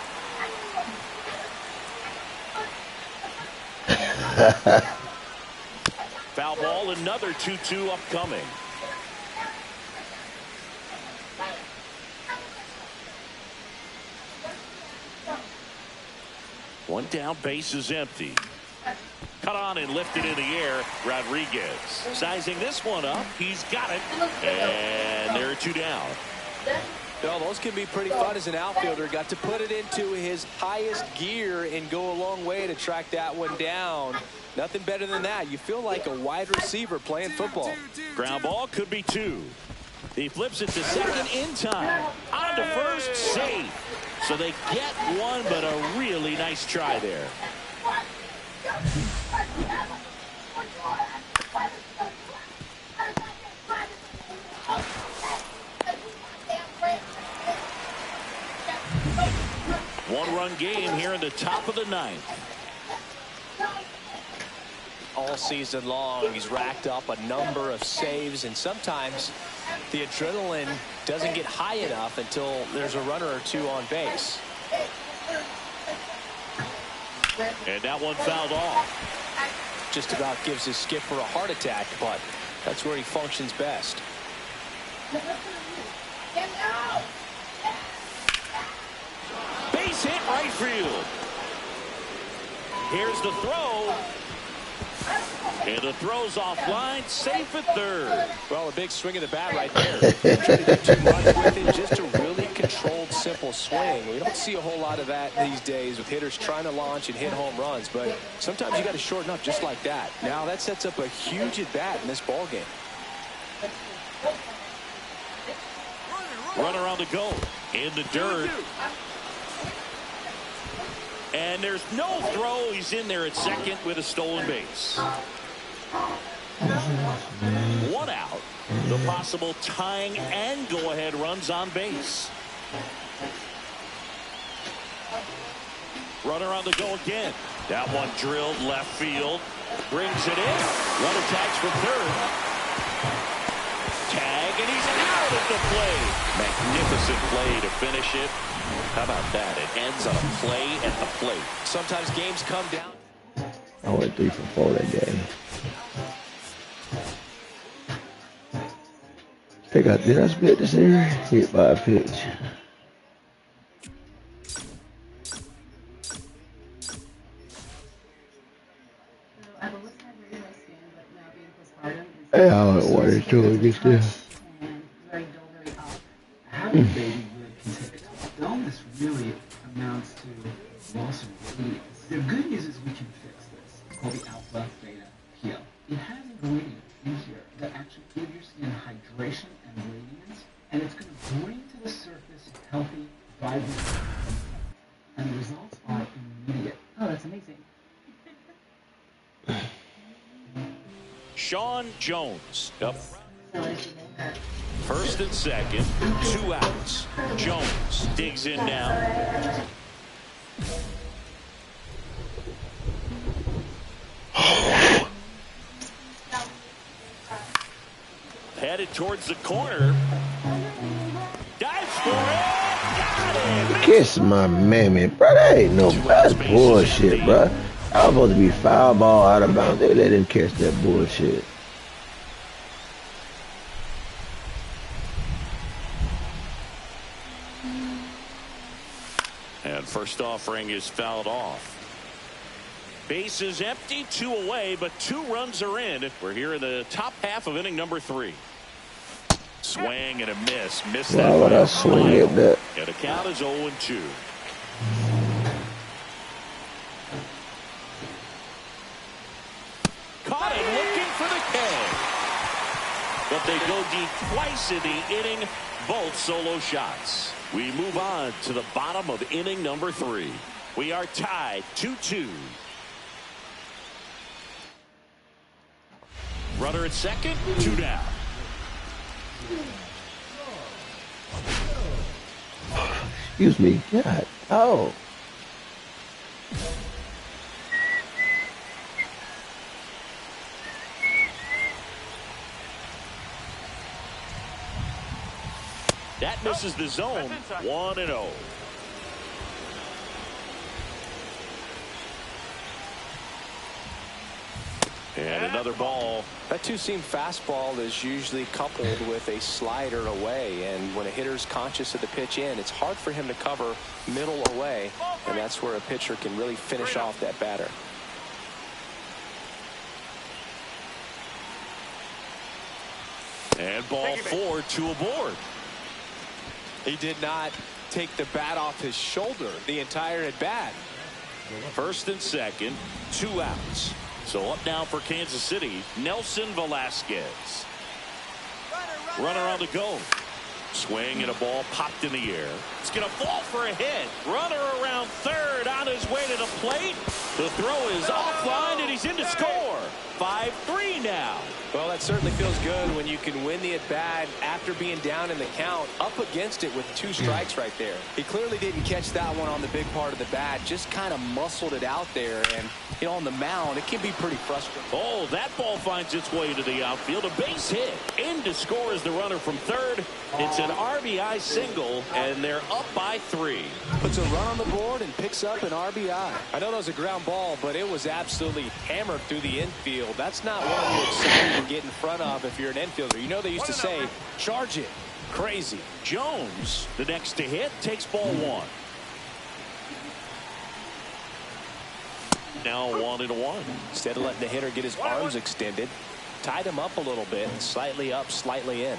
Foul ball, another 2-2 upcoming. One down, base is empty. Cut on and lifted in the air. Rodriguez sizing this one up. He's got it. And there are 2 down. Well, those can be pretty fun as an outfielder. Got to put it into his highest gear and go a long way to track that one down. Nothing better than that. You feel like a wide receiver playing football. Ground ball could be 2. He flips it to second in time. On to first, safe. So they get one, but a really nice try there. One-run game here in the top of the 9th. All season long, he's racked up a number of saves, and sometimes the adrenaline doesn't get high enough until there's a runner or 2 on base. And that one fouled off. Just about gives his skipper a heart attack, but that's where he functions best. Base hit right field. Here's the throw. And the throw's offline, safe at third. Well, a big swing of the bat right there. Trying to do too much with it, just a really controlled, simple swing. We don't see a whole lot of that these days with hitters trying to launch and hit home runs, but sometimes you got to shorten up just like that. Now that sets up a huge at bat in this ball game. Runner on the go in the dirt. And there's no throw. He's in there at second with a stolen base. One out. The possible tying and go-ahead runs on base. Runner on the go again. That one drilled left field. Brings it in. Runner tags for third. Tag, and he's out at the plate. Magnificent play to finish it. How about that? It ends on a play at the plate. Sometimes games come down. I went 3 for 4 that game. Did I split this here? Hit by a pitch. Hey, I like water too. It gets there. Having a baby can take a toll. Illness really amounts to loss of radiance. The good news is we can fix this. It's called the alpha beta peel. It has ingredients in here that actually give your skin hydration and radiance, and it's going to bring to the surface healthy, vibrant skin. And the results are immediate. Oh, that's amazing. Sean Jones up first and second, 2 outs. Jones digs in now. Headed towards the corner. Dives for it. Got it. Kiss my mammy, bro. That ain't no that's bullshit, bro. I was supposed to be foul ball out of bounds. They let him catch that bullshit. And first offering is fouled off. Base is empty, 2 away, but 2 runs are in. We're here in the top half of inning number 3. Swing and a miss. Missed that. Why would I swing at that? And the count is 0-2. Caught him looking for the K. But they go deep twice in the inning, both solo shots. We move on to the bottom of inning number 3. We are tied 2-2. Runner at second, 2 down. Excuse me. God. Oh. That misses the zone. 1-0. And another ball. That two-seam fastball is usually coupled with a slider away, and when a hitter's conscious of the pitch in, it's hard for him to cover middle away, and that's where a pitcher can really finish off that batter. And ball 4, 2 aboard. He did not take the bat off his shoulder the entire at bat. First and second, 2 outs. So up now for Kansas City, Nelson Velasquez. Runner on the go. Swing and a ball popped in the air. It's going to fall for a hit. Runner around third on his way to the plate. The throw is offline and he's in to score. 5-3 now. Well, that certainly feels good when you can win the at-bat after being down in the count, up against it with 2 strikes right there. He clearly didn't catch that one on the big part of the bat, just kind of muscled it out there, and on the mound, it can be pretty frustrating. Oh, that ball finds its way to the outfield. A base hit. In to score is the runner from third. It's an RBI single, and they're up by 3. Puts a run on the board and picks up an RBI. I know that was a ground ball, but it was absolutely hammered through the infield. That's not one you're excited to get in front of if you're an infielder. You know they used to say, charge it. Crazy. Jones, the next to hit, takes ball 1. Now 1-1. Instead of letting the hitter get his arms extended, tied him up a little bit, slightly up, slightly in.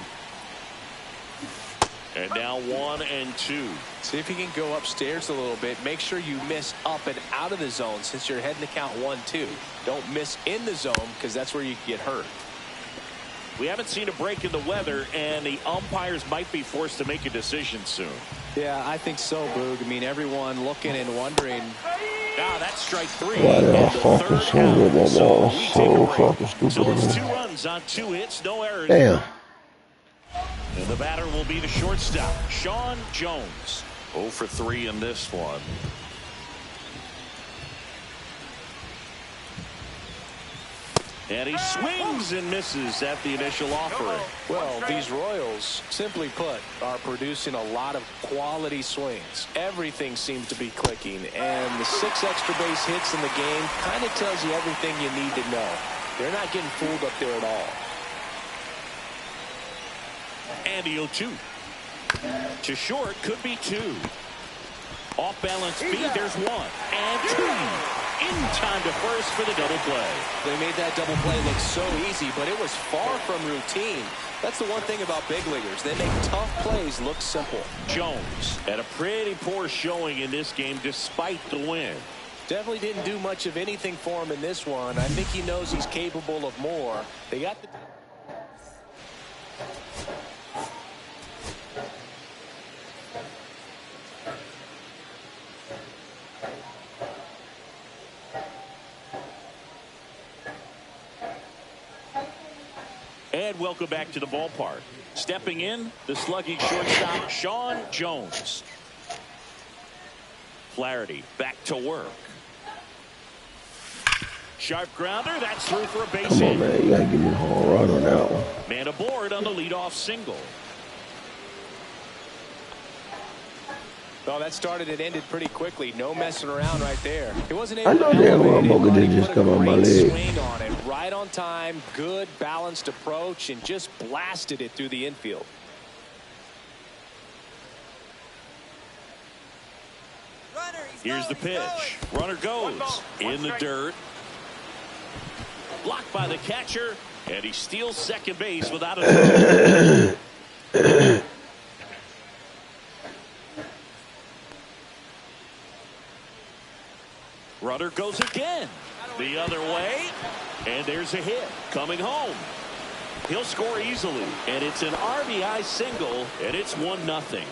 And now 1-2. See if you can go upstairs a little bit. Make sure you miss up and out of the zone since you're heading to count 1-2. Don't miss in the zone because that's where you can get hurt. We haven't seen a break in the weather, and the umpires might be forced to make a decision soon. Yeah, I think so, Boog. I mean, everyone looking and wondering. That's strike 3. Why did I fucking swing with that ball? So fucking stupid. So it's 2 runs on 2 hits, no errors. Damn. And the batter will be the shortstop, Sean Jones. 0 for 3 in this one. And he swings and misses at the initial offering. Well, these Royals, simply put, are producing a lot of quality swings. Everything seems to be clicking, and the 6 extra base hits in the game kind of tells you everything you need to know. They're not getting fooled up there at all. And the 0-2. To short, could be 2. Off balance speed, there's 1 and 2. In time to first for the double play. They made that double play look so easy, but it was far from routine. That's the one thing about big leaguers. They make tough plays look simple. Jones had a pretty poor showing in this game despite the win. Definitely didn't do much of anything for him in this one. I think he knows he's capable of more. They got the... And welcome back to the ballpark. Stepping in, the slugging shortstop, Sean Jones. Flaherty back to work. Sharp grounder, that's through for a base Come hit. on, man. You got to give me a home run on that one. Man aboard on the leadoff single. Well, that started and ended pretty quickly. No messing around right there. He wasn't I able know to damn well elevate it, Mocha but he didn't just put a come on my great leg. swing on it. Right on time, good balanced approach, and just blasted it through the infield. Here's the pitch. Runner goes in the dirt. Blocked by the catcher, and he steals second base without a throw. Runner goes again the other way, and there's a hit coming home. He'll score easily, and it's an RBI single, and it's 1-0.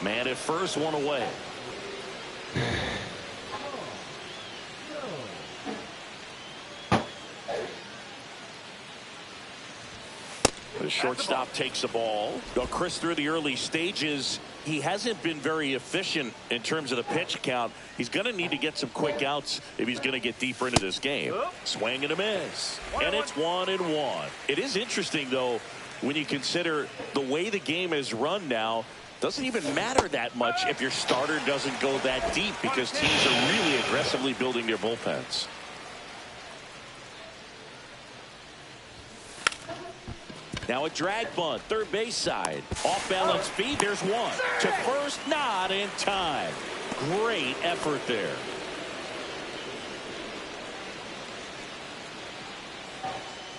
Man at first, 1 away. The shortstop takes the ball. Well, Chris, through the early stages, he hasn't been very efficient in terms of the pitch count. He's going to need to get some quick outs if he's going to get deeper into this game. Swing and a miss. And it's 1-1. It is interesting, though, when you consider the way the game is run now, doesn't even matter that much if your starter doesn't go that deep because teams are really aggressively building their bullpens. Now a drag bunt, third base side. Off balance feed, there's one. To first, not in time. Great effort there.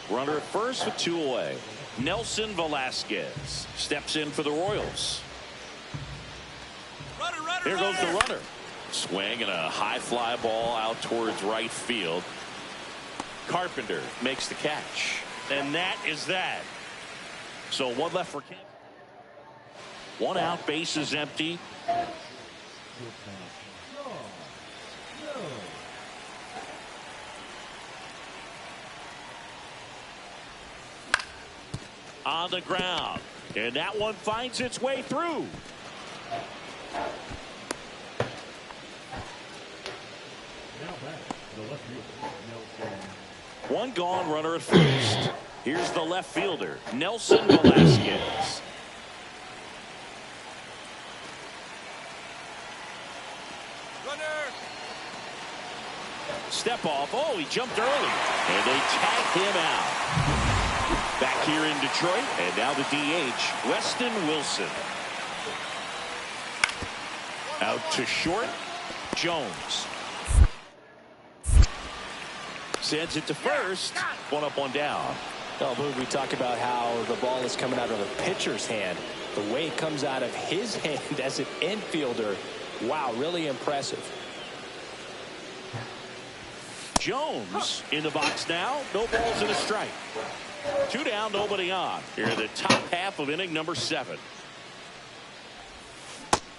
Runner at first with 2 away. Nelson Velasquez steps in for the Royals. Here goes the runner. Swing and a high fly ball out towards right field. Carpenter makes the catch. And that is that. So one left for Kemp. 1 out, base is empty. On the ground. And that one finds its way through. One gone, runner at first. Here's the left fielder, Nelson Velasquez. Runner. Step off. Oh, he jumped early. And they tagged him out. Back here in Detroit. And now the DH, Weston Wilson. Out to short, Jones. Sends it to first. 1 up, 1 down. Well, we talk about how the ball is coming out of the pitcher's hand. The way it comes out of his hand as an infielder. Wow, really impressive. Jones in the box now. No balls and a strike. 2 down, nobody on. Here in the top half of inning number 7.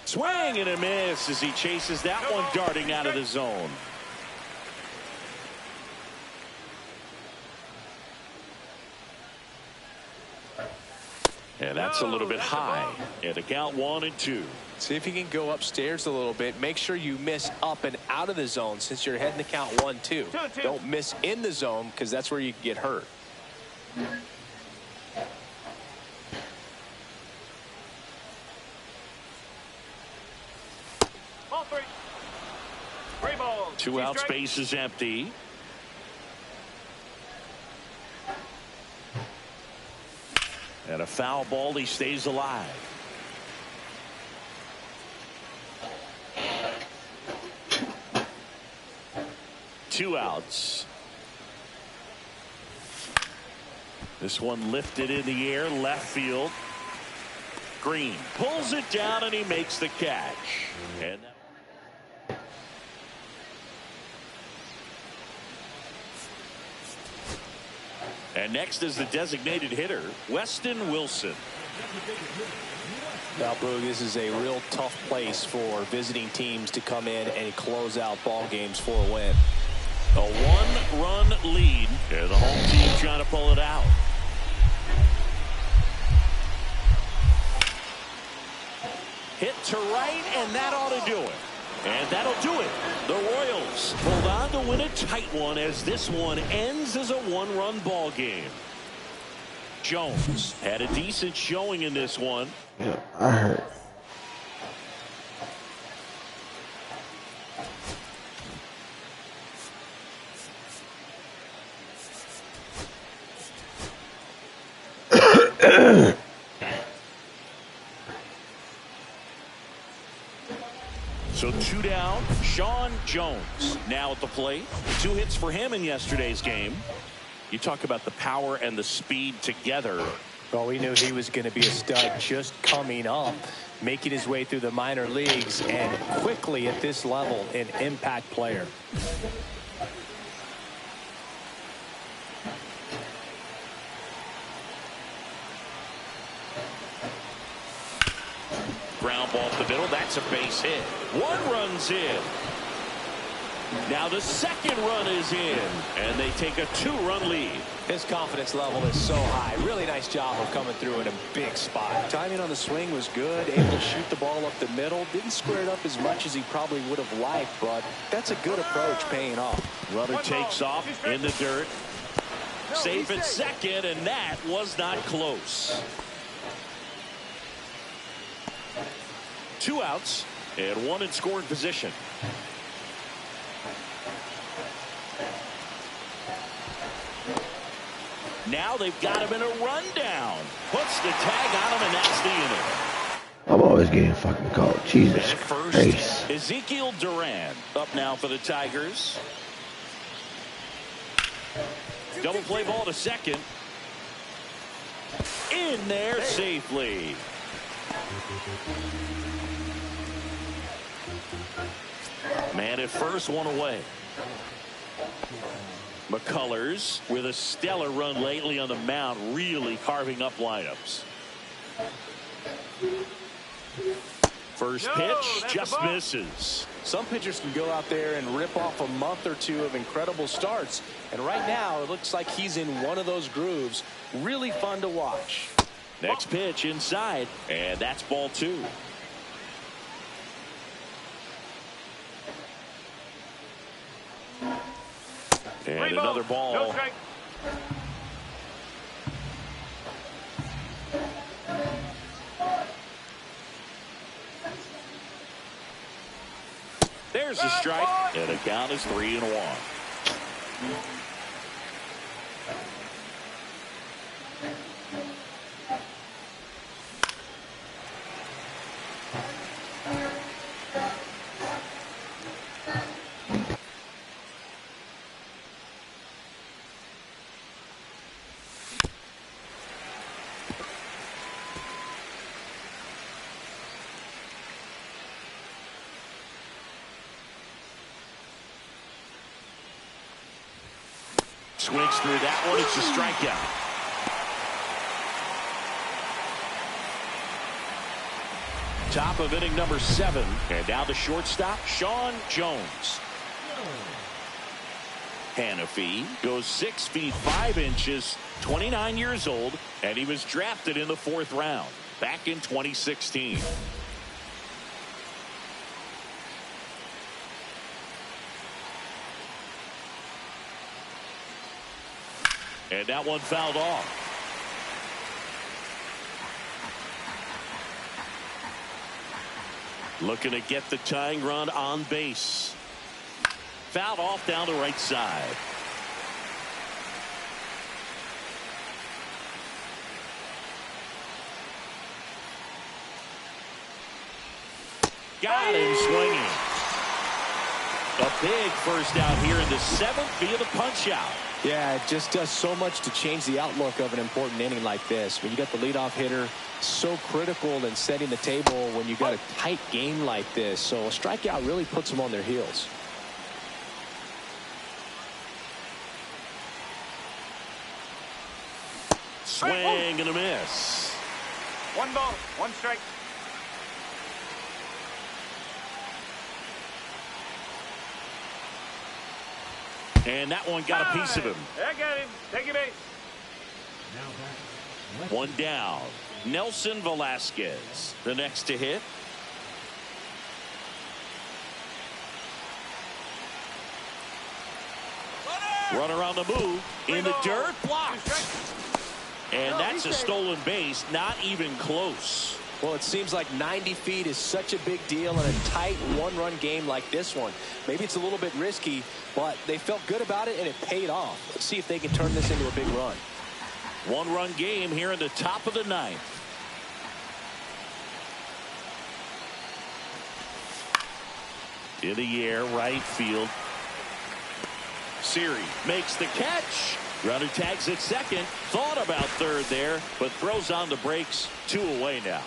Swing and a miss as he chases that one darting out of the zone. And that's a little bit high. And the count 1-2. See if you can go upstairs a little bit. Make sure you miss up and out of the zone since you're heading to count 1-2. Don't miss in the zone because that's where you can get hurt. Ball 3. 3 balls. 2 out, space is empty. And a foul ball, he stays alive. Two outs. This one lifted in the air, left field. Green pulls it down and he makes the catch. And next is the designated hitter, Weston Wilson. Now, Boog, this is a real tough place for visiting teams to come in and close out ball games for a win. A 1-run lead. And the home team trying to pull it out. Hit to right, and that ought to do it. And that'll do it. The Royals hold on to win a tight one as this one ends as a 1-run ball game. Jones had a decent showing in this one. Yeah, I heard. So 2 down, Sean Jones now at the plate. 2 hits for him in yesterday's game. You talk about the power and the speed together. Well, we knew he was going to be a stud just coming up, making his way through the minor leagues, and quickly at this level, an impact player. Ground ball up the middle. That's a base hit. 1 run's in. Now the second run is in, and they take a 2-run lead. His confidence level is so high. Really nice job of coming through in a big spot. Timing on the swing was good. Able to shoot the ball up the middle. Didn't square it up as much as he probably would have liked, but that's a good approach paying off. Runner takes off in the dirt. Safe at second, and that was not close. 2 outs and 1 in scoring position. Now they've got him in a rundown. Puts the tag on him, and that's the inning. I'm always getting fucking called. Jesus Christ. Ezekiel Duran up now for the Tigers. Double play ball to second. In there safely. Man at first, 1 away. McCullers with a stellar run lately on the mound, really carving up lineups. First pitch just misses. Some pitchers can go out there and rip off a month or 2 of incredible starts, and right now it looks like he's in one of those grooves. Really fun to watch. Next pitch inside, and that's ball 2. And another ball. No strike. There's a strike, and the count is 3-1. Swings through that one. It's a strikeout. Top of inning number 7. And now the shortstop, Sean Jones. Hannafy goes 6 feet 5 inches, 29 years old, and he was drafted in the 4th round back in 2016. And that one fouled off. Looking to get the tying run on base. Fouled off down the right side. Got him swinging. A big first out here in the 7th via the punch out. Yeah, it just does so much to change the outlook of an important inning like this. When you got the leadoff hitter, so critical in setting the table when you got a tight game like this. So a strikeout really puts them on their heels. Swing and a miss. 1 ball, 1 strike. And that one got a piece of him. I got him. Take your base. 1 down. Nelson Velasquez, the next to hit. Runner on the move. In the dirt. Blocked. And that's a stolen base. Not even close. Well, it seems like 90 feet is such a big deal in a tight 1-run game like this one. Maybe it's a little bit risky, but they felt good about it, and it paid off. Let's see if they can turn this into a big run. 1-run game here in the top of the 9th. In the air, right field. Siri makes the catch. Runner tags at second. Thought about third there, but throws on the brakes. 2 away now.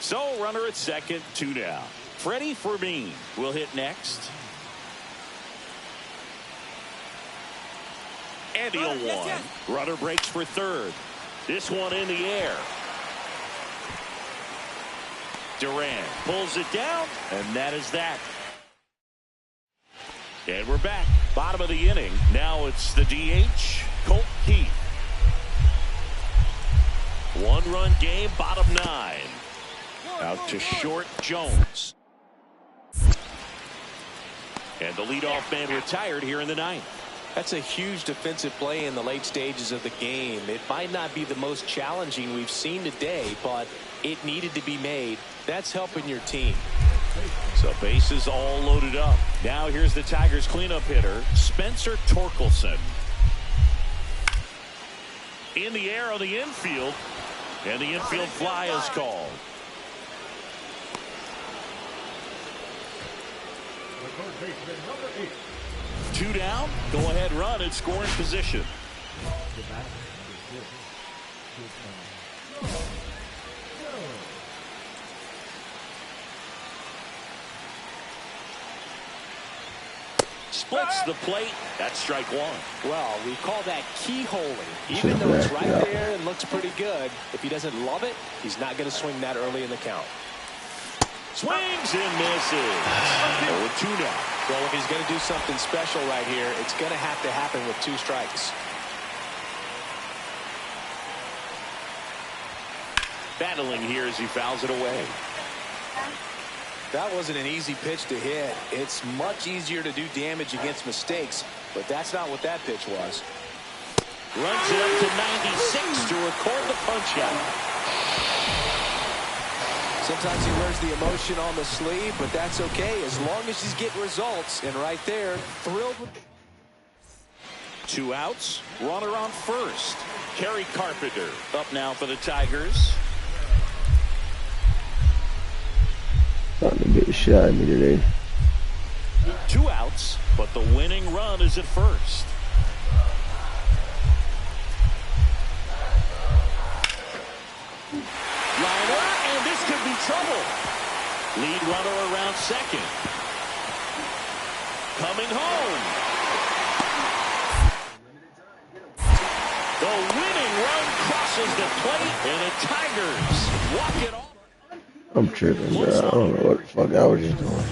So runner at second, 2 down. Freddie Fermin will hit next. And he'll one. Runner breaks for third. This one in the air. Duran pulls it down, and that is that. And we're back. Bottom of the inning. Now it's the DH, Colt Keith. 1-run game, bottom 9. Out to short, Jones. And the leadoff man retired here in the 9th. That's a huge defensive play in the late stages of the game. It might not be the most challenging we've seen today, but it needed to be made. That's helping your team. So bases all loaded up. Now here's the Tigers cleanup hitter, Spencer Torkelson. In the air on the infield, and the infield fly is called. Two down, go ahead run in scoring position. Splits the plate. That's strike one. Well, we call that keyholing. Even though it's right there and looks pretty good, if he doesn't love it, he's not going to swing that early in the count. Swings and misses. 0-2 now. Well, if he's going to do something special right here, it's going to have to happen with 2 strikes. Battling here as he fouls it away. That wasn't an easy pitch to hit. It's much easier to do damage against mistakes, but that's not what that pitch was. Runs it up to 96 to record the punch out. Sometimes he wears the emotion on the sleeve, but that's okay as long as he's getting results. And right there, thrilled with 2 outs, runner on first. Kerry Carpenter up now for the Tigers. Starting to beat the shit out of me today. 2 outs, but the winning run is at first. Liner, and this could be trouble. Lead runner around second. Coming home. The winning run crosses the plate, and the Tigers walk it off. I'm tripping, bro. I don't know what the fuck I was just doing.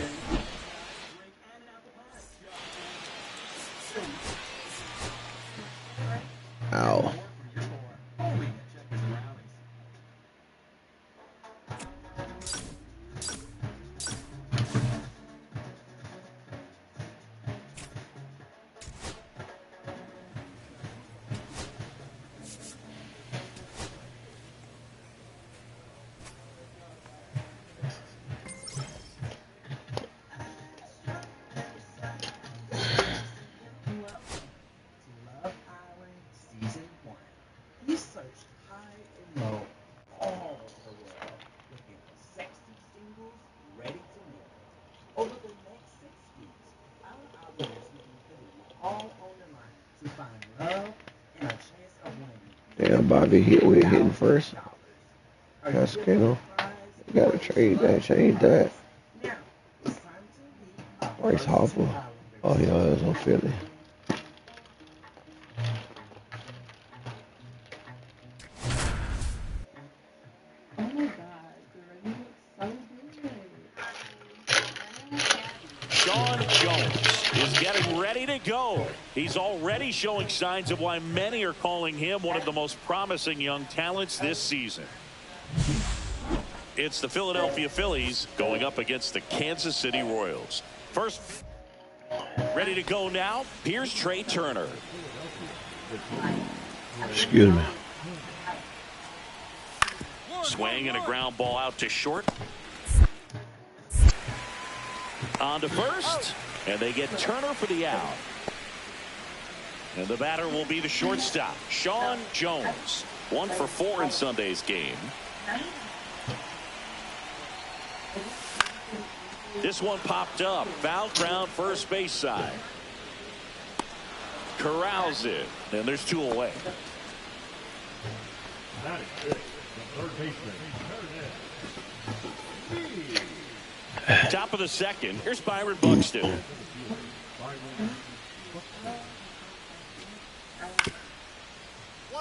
Ow. Damn, Bobby hit with hitting first. That's Kano. You gotta trade that, change that. Bryce Harper. Oh, yeah, that's on Philly. Sean Jones is getting ready to go. He's already showing signs of why many are calling him one of the most promising young talents this season. It's the Philadelphia Phillies going up against the Kansas City Royals. First, ready to go now. Here's Trey Turner. Excuse me. Swing and a ground ball out to short. On to first, and they get Turner for the out. And the batter will be the shortstop, Sean Jones. 1 for 4 in Sunday's game. This one popped up. Foul ground first base side. Corrals it, and there's 2 away. Top of the second. Here's Byron Buxton.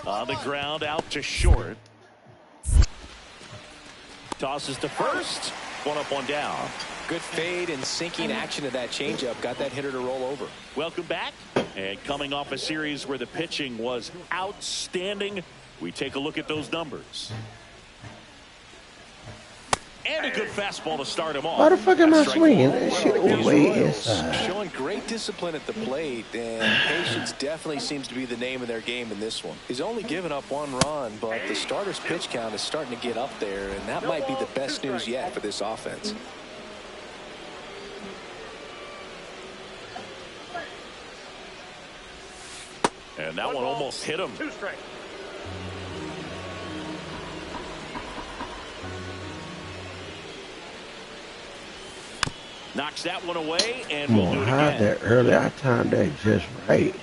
On the ground out to short. Tosses to first. 1 up, 1 down. Good fade and sinking action of that changeup. Got that hitter to roll over. Welcome back. And coming off a series where the pitching was outstanding, we take a look at those numbers. And a good fastball to start him off. Why the fuck am I Strike swinging? one. That shit These was way Royals inside. showing great discipline at the plate, and patience definitely seems to be the name of their game in this one. He's only given up 1 run, but the starter's pitch count is starting to get up there, and that might be the best news yet for this offense. And that one almost hit him. 2 strikes. Knocks that one away, and Come we'll do on, it how again. that early? I timed that just right.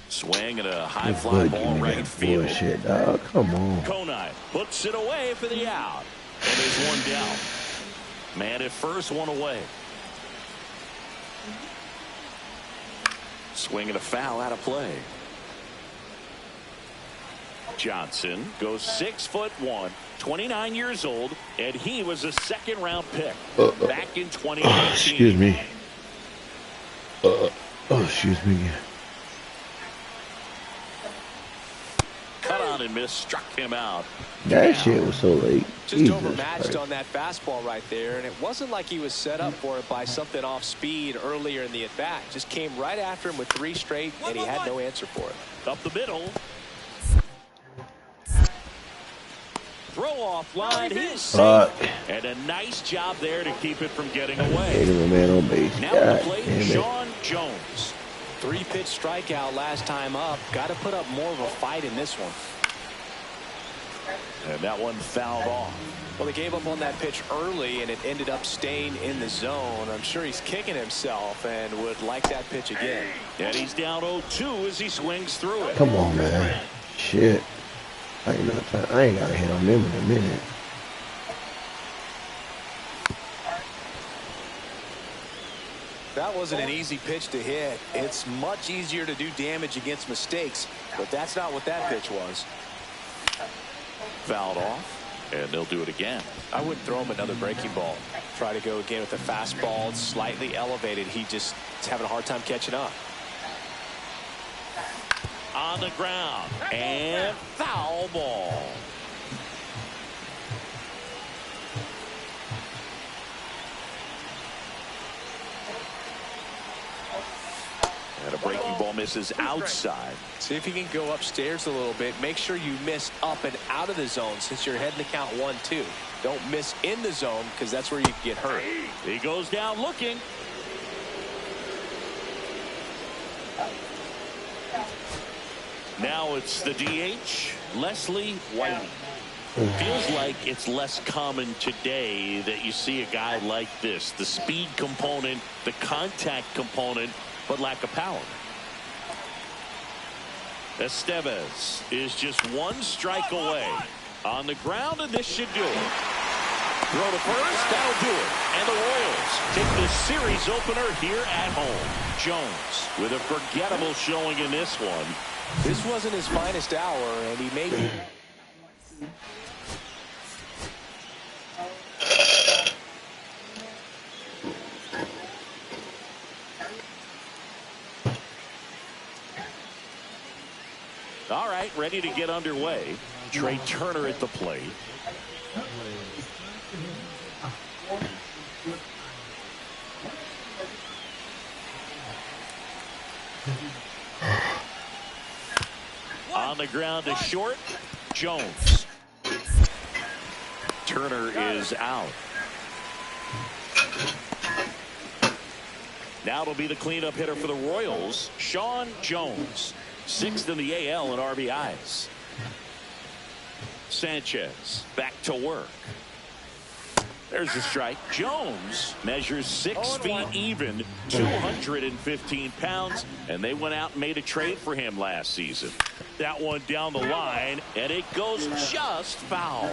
Swing and a high You fly would ball give me right that field. bullshit, dog. Come on. Konine puts it away for the out. And there's one down. Man at first, one away. Swing and a foul out of play. Johnson goes 6'1", 29 years old, and he was a second-round pick back in 2019. Excuse me. Excuse me. Cut on and miss, struck him out. That shit was so late. Just Jesus overmatched Christ. on that fastball right there, and it wasn't like he was set up for it by something off speed earlier in the at-bat. Just came right after him with 3 straight, and he had no answer for it. Up the middle. Throw off line. He's safe. And a nice job there to keep it from getting away. Hated my man on base. Now on the God plate, damn it. Sean Jones. 3-pitch strikeout last time up. Got to put up more of a fight in this one. And that one fouled off. Well, they gave up on that pitch early, and it ended up staying in the zone. I'm sure he's kicking himself and would like that pitch again. And he's down 0-2 as he swings through it. Come on, man. Shit. I ain't got to hit on them in a minute. That wasn't an easy pitch to hit. It's much easier to do damage against mistakes, but that's not what that pitch was. Fouled off, and they'll do it again. I wouldn't throw him another breaking ball. Try to go again with a fastball. It's slightly elevated. He just is having a hard time catching up. On the ground, and foul ball. And a breaking ball misses outside. See if you can go upstairs a little bit. Make sure you miss up and out of the zone since you're heading to count 1-2. Don't miss in the zone because that's where you can get hurt. He goes down looking. Now it's the DH, Leslie Whiting. Feels like it's less common today that you see a guy like this. The speed component, the contact component, but lack of power. Estevez is just 1 strike away. On the ground, and this should do it. Throw to first, that'll do it. And the Royals take the series opener here at home. Jones with a forgettable showing in this one. This wasn't his finest hour, and he made it. All right, ready to get underway. Trey Turner at the plate. On the ground to short, Jones. Turner is out. Now it'll be the cleanup hitter for the Royals, Sean Jones. 6th in the AL in RBIs. Sanchez back to work. There's the strike. Jones measures 6 feet even, 215 pounds, and they went out and made a trade for him last season. That one down the line, and it goes just foul.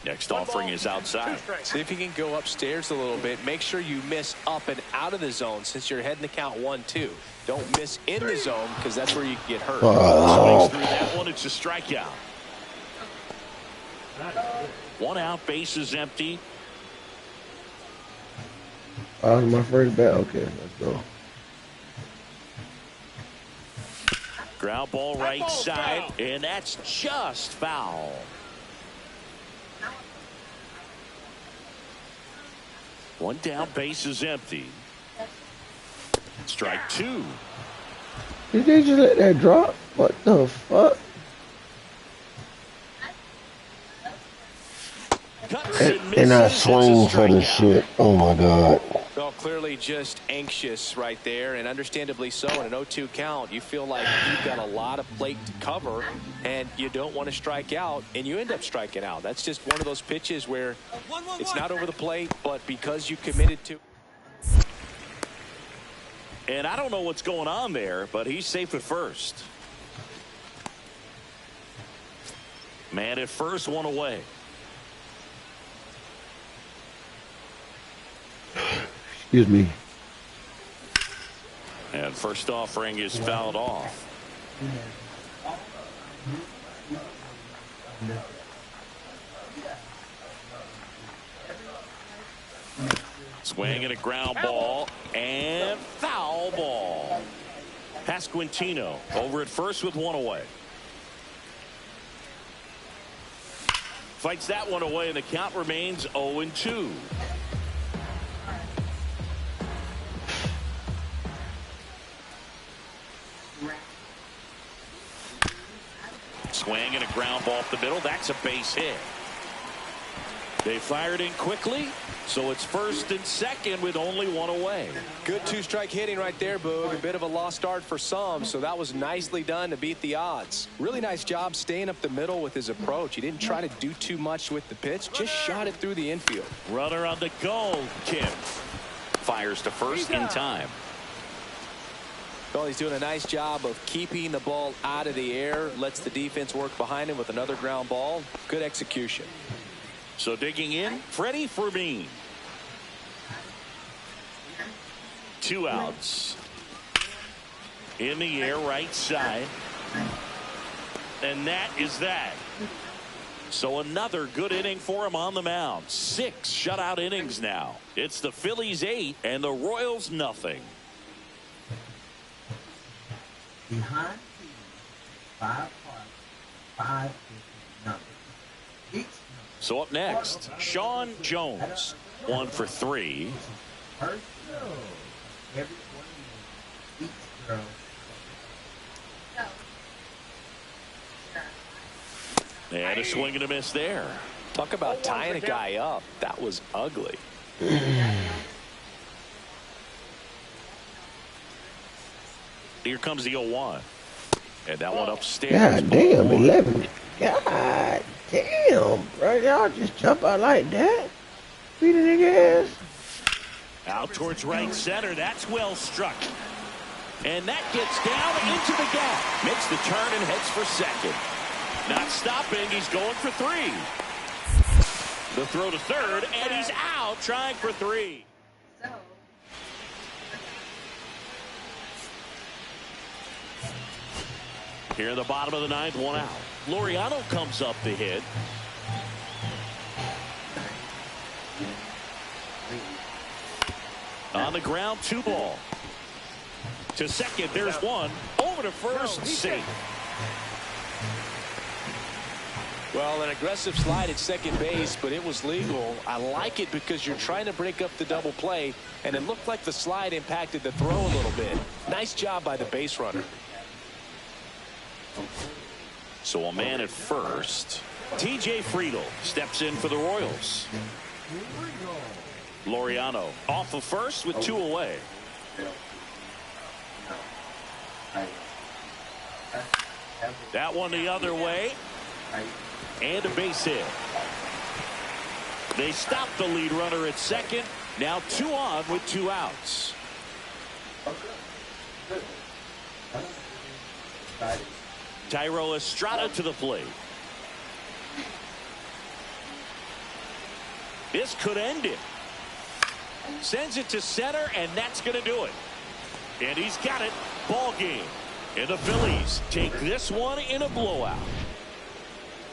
Next offering is outside. See if you can go upstairs a little bit. Make sure you miss up and out of the zone since you're heading to count 1-2. Don't miss in the zone because that's where you can get hurt. Swings through that one. It's a strikeout. 1 out, base is empty. Oh, my first bat. Okay, let's go. Ground ball right side, and that's just foul. One down, base is empty. Strike 2. Did they just let that drop? What the fuck? And I swing for the shit. Oh my God. Well, clearly just anxious right there, and understandably so. In an 0-2 count, you feel like you've got a lot of plate to cover, and you don't want to strike out, and you end up striking out. That's just one of those pitches where it's not over the plate, but because you committed to. And I don't know what's going on there, but he's safe at first. Man at first, 1 away. Excuse me. And first offering is fouled off. Swing and a ground ball and foul ball. Pasquantino over at first with 1 away. Fights that one away, and the count remains 0-2. Swing and a ground ball up the middle. That's a base hit. They fired in quickly, so it's first and second with only 1 away. Good 2-strike hitting right there, Boog. A bit of a lost start for some, so that was nicely done to beat the odds. Really nice job staying up the middle with his approach. He didn't try to do too much with the pitch, just shot it through the infield. Runner on the go. Kim fires to first in time. Well, he's doing a nice job of keeping the ball out of the air, lets the defense work behind him with another ground ball. Good execution. So digging in, Freddie Fermin. 2 outs. In the air, right side. And that is that. So another good inning for him on the mound. 6 shutout innings now. It's the Phillies 8 and the Royals nothing. Behind 5 5 nothing. So up next, Sean Jones, 1 for 3. And a swing and a miss there. Talk about tying a guy up. That was ugly. Here comes the 0-1. And that one upstairs. God damn, 11. God damn, bro. Y'all just jump out like that? Beat a nigga ass. Out towards right center. That's well struck. And that gets down into the gap. Makes the turn and heads for second. Not stopping. He's going for 3. The throw to third, and he's out trying for 3. Here in the bottom of the 9th, 1 out. Laureano comes up to hit. On the ground, 2 ball. To second, there's 1. Over to first, safe. Well, an aggressive slide at second base, but it was legal. I like it because you're trying to break up the double play, and it looked like the slide impacted the throw a little bit. Nice job by the base runner. So a man at first. TJ Friedl steps in for the Royals. Laureano off of first with 2 away. That one the other way. And a base hit. They stop the lead runner at second. Now 2 on with 2 outs. Thairo Estrada to the plate. This could end it. Sends it to center, and that's going to do it. And he's got it. Ball game. And the Phillies take this one in a blowout.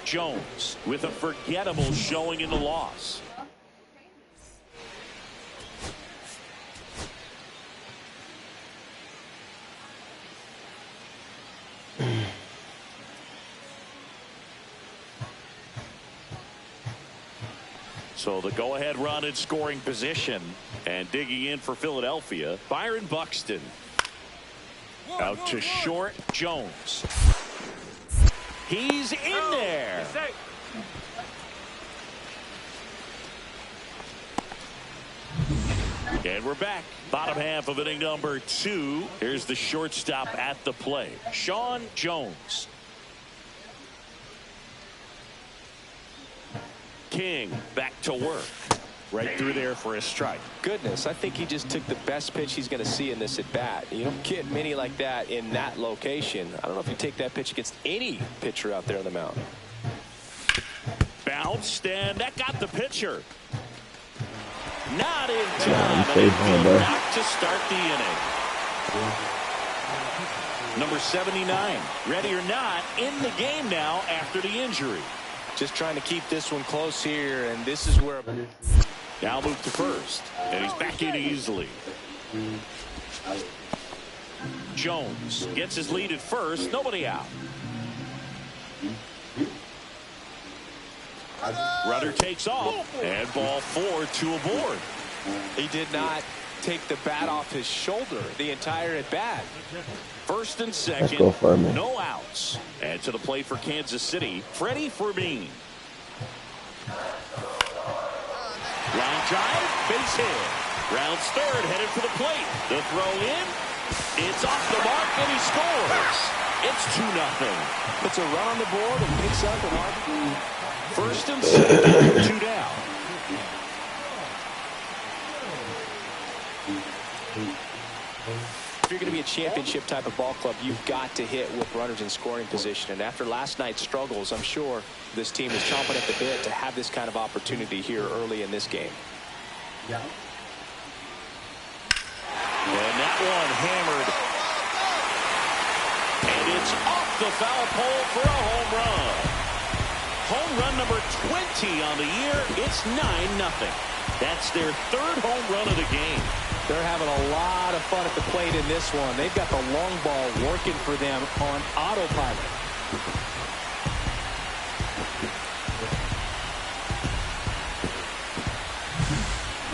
Jones with a forgettable showing in the loss. So the go-ahead run in scoring position, and digging in for Philadelphia, Byron Buxton. Out to short, Jones. He's in there. And we're back. Bottom half of inning number 2. Here's the shortstop at the plate, Sean Jones. King back to work. Right through there for a strike. Goodness, I think he just took the best pitch he's going to see in this at bat. You don't get many like that in that location. I don't know if you take that pitch against any pitcher out there on the mound. Bounced, and that got the pitcher. Not in time. Knocked to start the inning. Number 79, ready or not, in the game now after the injury. Just trying to keep this one close here, and this is where. Now move to first, and he's back in easily. Jones gets his lead at first, nobody out. Rudder takes off, and ball 4, 2 aboard. He did not take the bat off his shoulder the entire at bat. First and second, no outs. And to the plate for Kansas City, Freddie Fermin. Line drive, base hit. Rounds third, headed for the plate. The throw in, it's off the mark, and he scores. It's 2-0. Puts a run on the board and picks up a mark. First and second, 2 down. If you're going to be a championship type of ball club, you've got to hit with runners in scoring position. And after last night's struggles, I'm sure this team is chomping at the bit to have this kind of opportunity here early in this game. Yeah. And that one hammered. And it's off the foul pole for a home run. Home run number 20 on the year. It's 9-0. That's their third home run of the game. They're having a lot of fun at the plate in this one. They've got the long ball working for them on autopilot.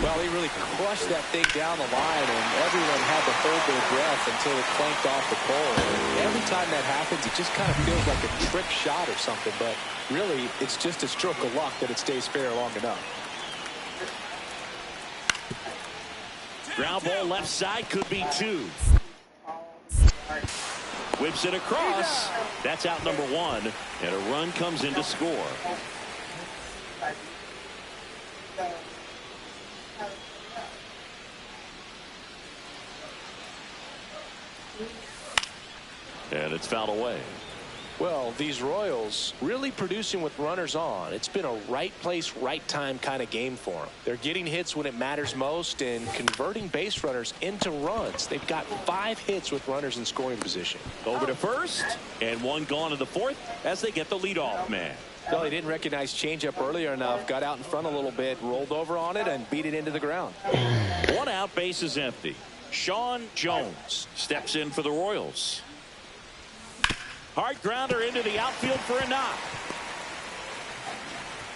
Well, he really crushed that thing down the line, and everyone had to hold their breath until it clanked off the pole. And every time that happens, it just kind of feels like a trick shot or something, but really, it's just a stroke of luck that it stays fair long enough. Ground ball left side, could be 2. Whips it across. That's out number 1. And a run comes in to score. And it's fouled away. Well, these Royals really producing with runners on. It's been a right place, right time kind of game for them. They're getting hits when it matters most and converting base runners into runs. They've got 5 hits with runners in scoring position. Over to first, and one gone in the 4th as they get the leadoff man. Well, he didn't recognize changeup earlier enough, got out in front a little bit, rolled over on it, and beat it into the ground. 1 out, base is empty. Sean Jones steps in for the Royals. Hard grounder into the outfield for a knock.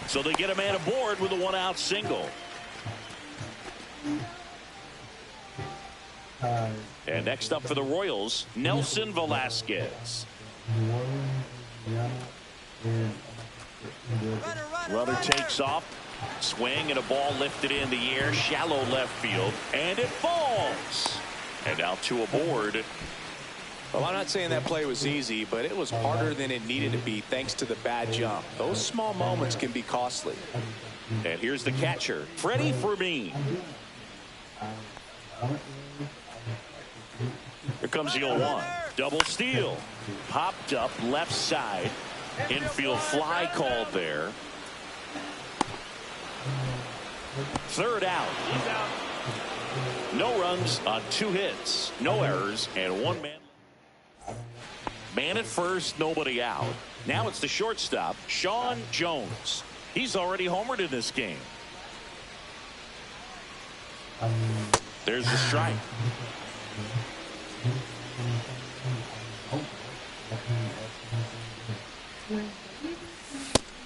So they get a man aboard with a 1-out single. And next up for the Royals, Nelson Velasquez. Runner takes off. Swing and a ball lifted in the air. Shallow left field. And it falls. And now 2 aboard. Well, I'm not saying that play was easy, but it was harder than it needed to be thanks to the bad jump. Those small moments can be costly. And here's the catcher, Freddie Fermin. Here comes the 0-1. Double steal. Popped up left side. Infield fly called there. Third out. He's out. No runs on 2 hits, no errors, and 1 man. Man at first, nobody out. Now it's the shortstop, Sean Jones. He's already homered in this game. There's the strike.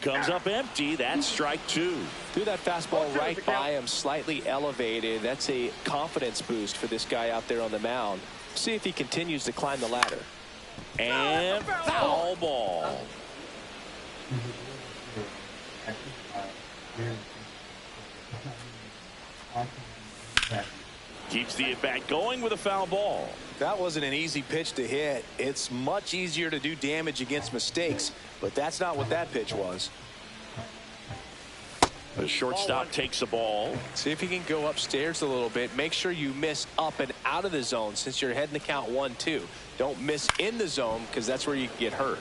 Comes up empty. That's strike 2. Threw that fastball right by him, slightly elevated. That's a confidence boost for this guy out there on the mound. See if he continues to climb the ladder. And foul ball. Keeps the at-bat going with a foul ball. That wasn't an easy pitch to hit. It's much easier to do damage against mistakes, but that's not what that pitch was. The shortstop takes the ball. See if he can go upstairs a little bit. Make sure you miss up and out of the zone since you're heading the count 1-2. Don't miss in the zone because that's where you can get hurt.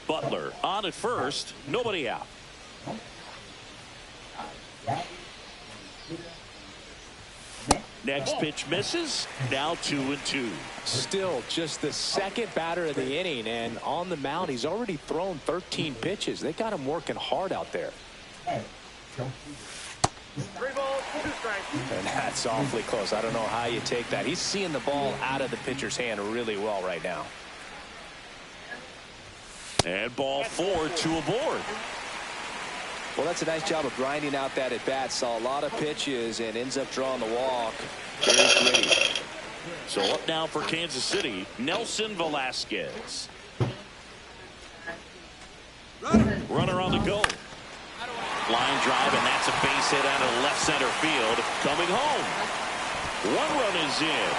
Butler on at first, nobody out. Next pitch misses. Now 2-2. Still just the second batter of the inning, and on the mound he's already thrown 13 pitches. They got him working hard out there. 3 balls, 2 strikes. And that's awfully close. I don't know how you take that. He's seeing the ball out of the pitcher's hand really well right now. And ball 4, 2 aboard. Well, that's a nice job of grinding out that at bat. Saw a lot of pitches and ends up drawing the walk. Very gritty. So up now for Kansas City, Nelson Velasquez. Runner on the go. Line drive, and that's a base hit out of left center field. Coming home. 1 run is in.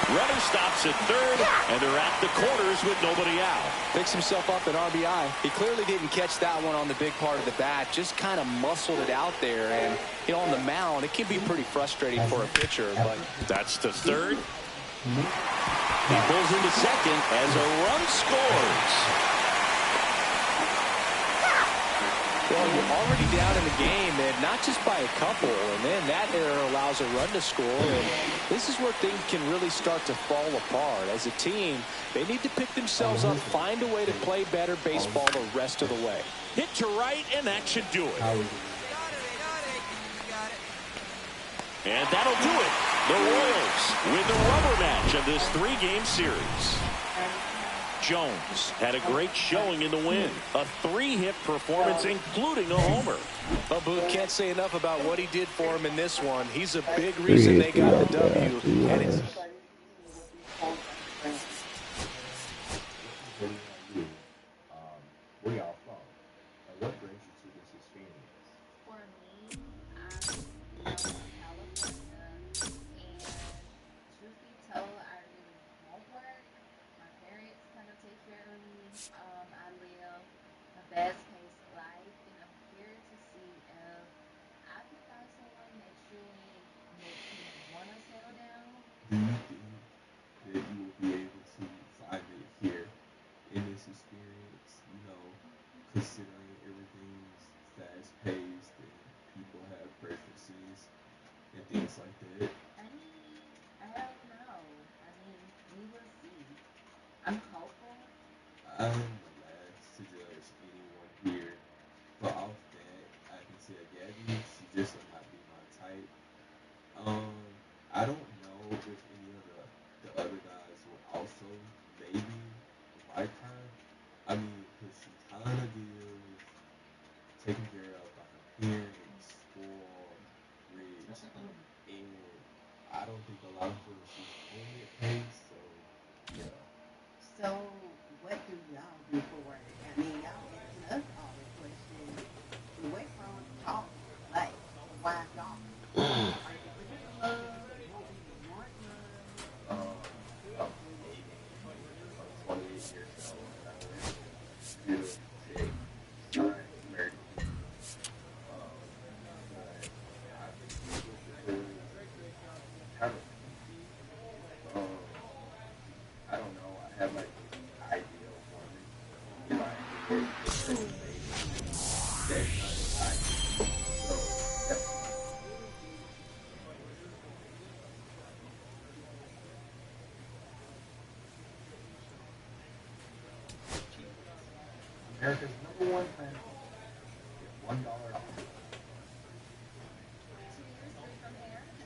Runner stops at third, and they're at the corners with nobody out. Picks himself up an RBI. He clearly didn't catch that one on the big part of the bat. Just kind of muscled it out there. And, you know, on the mound, it can be pretty frustrating for a pitcher. But that's to third. He pulls into second as a run scores. Well, you're already down in the game, and not just by a couple, and then that error allows a run to score, and this is where things can really start to fall apart. As a team, they need to pick themselves up, find a way to play better baseball the rest of the way. Hit to right, and that should do it. And that'll do it. The Royals win the rubber match of this 3-game series. Jones had a great showing in the win. A 3-hit performance, including a homer. Well, Booth, can't say enough about what he did for him in this one. He's a big reason they got the W. And it's where y'all from? And what brings you to this experience? For me, I'm from California, and truth be told, I really won't work. My parents kind of take care of me. I live a fast-paced life, and I'm here to see if I can find someone that truly makes me want to settle down. Do you think that you will be able to find it here in this experience, you know, considering everything's fast-paced and people have preferences and things like that? I mean, I don't know. I mean, we will see. I'm hopeful. I'm the last to judge anyone here, but off that, I can tell Gabby, she just will not be my type. I don't know if any of the other guys will also maybe like her. I mean, because she kind of gives America's #1 plan. Get $1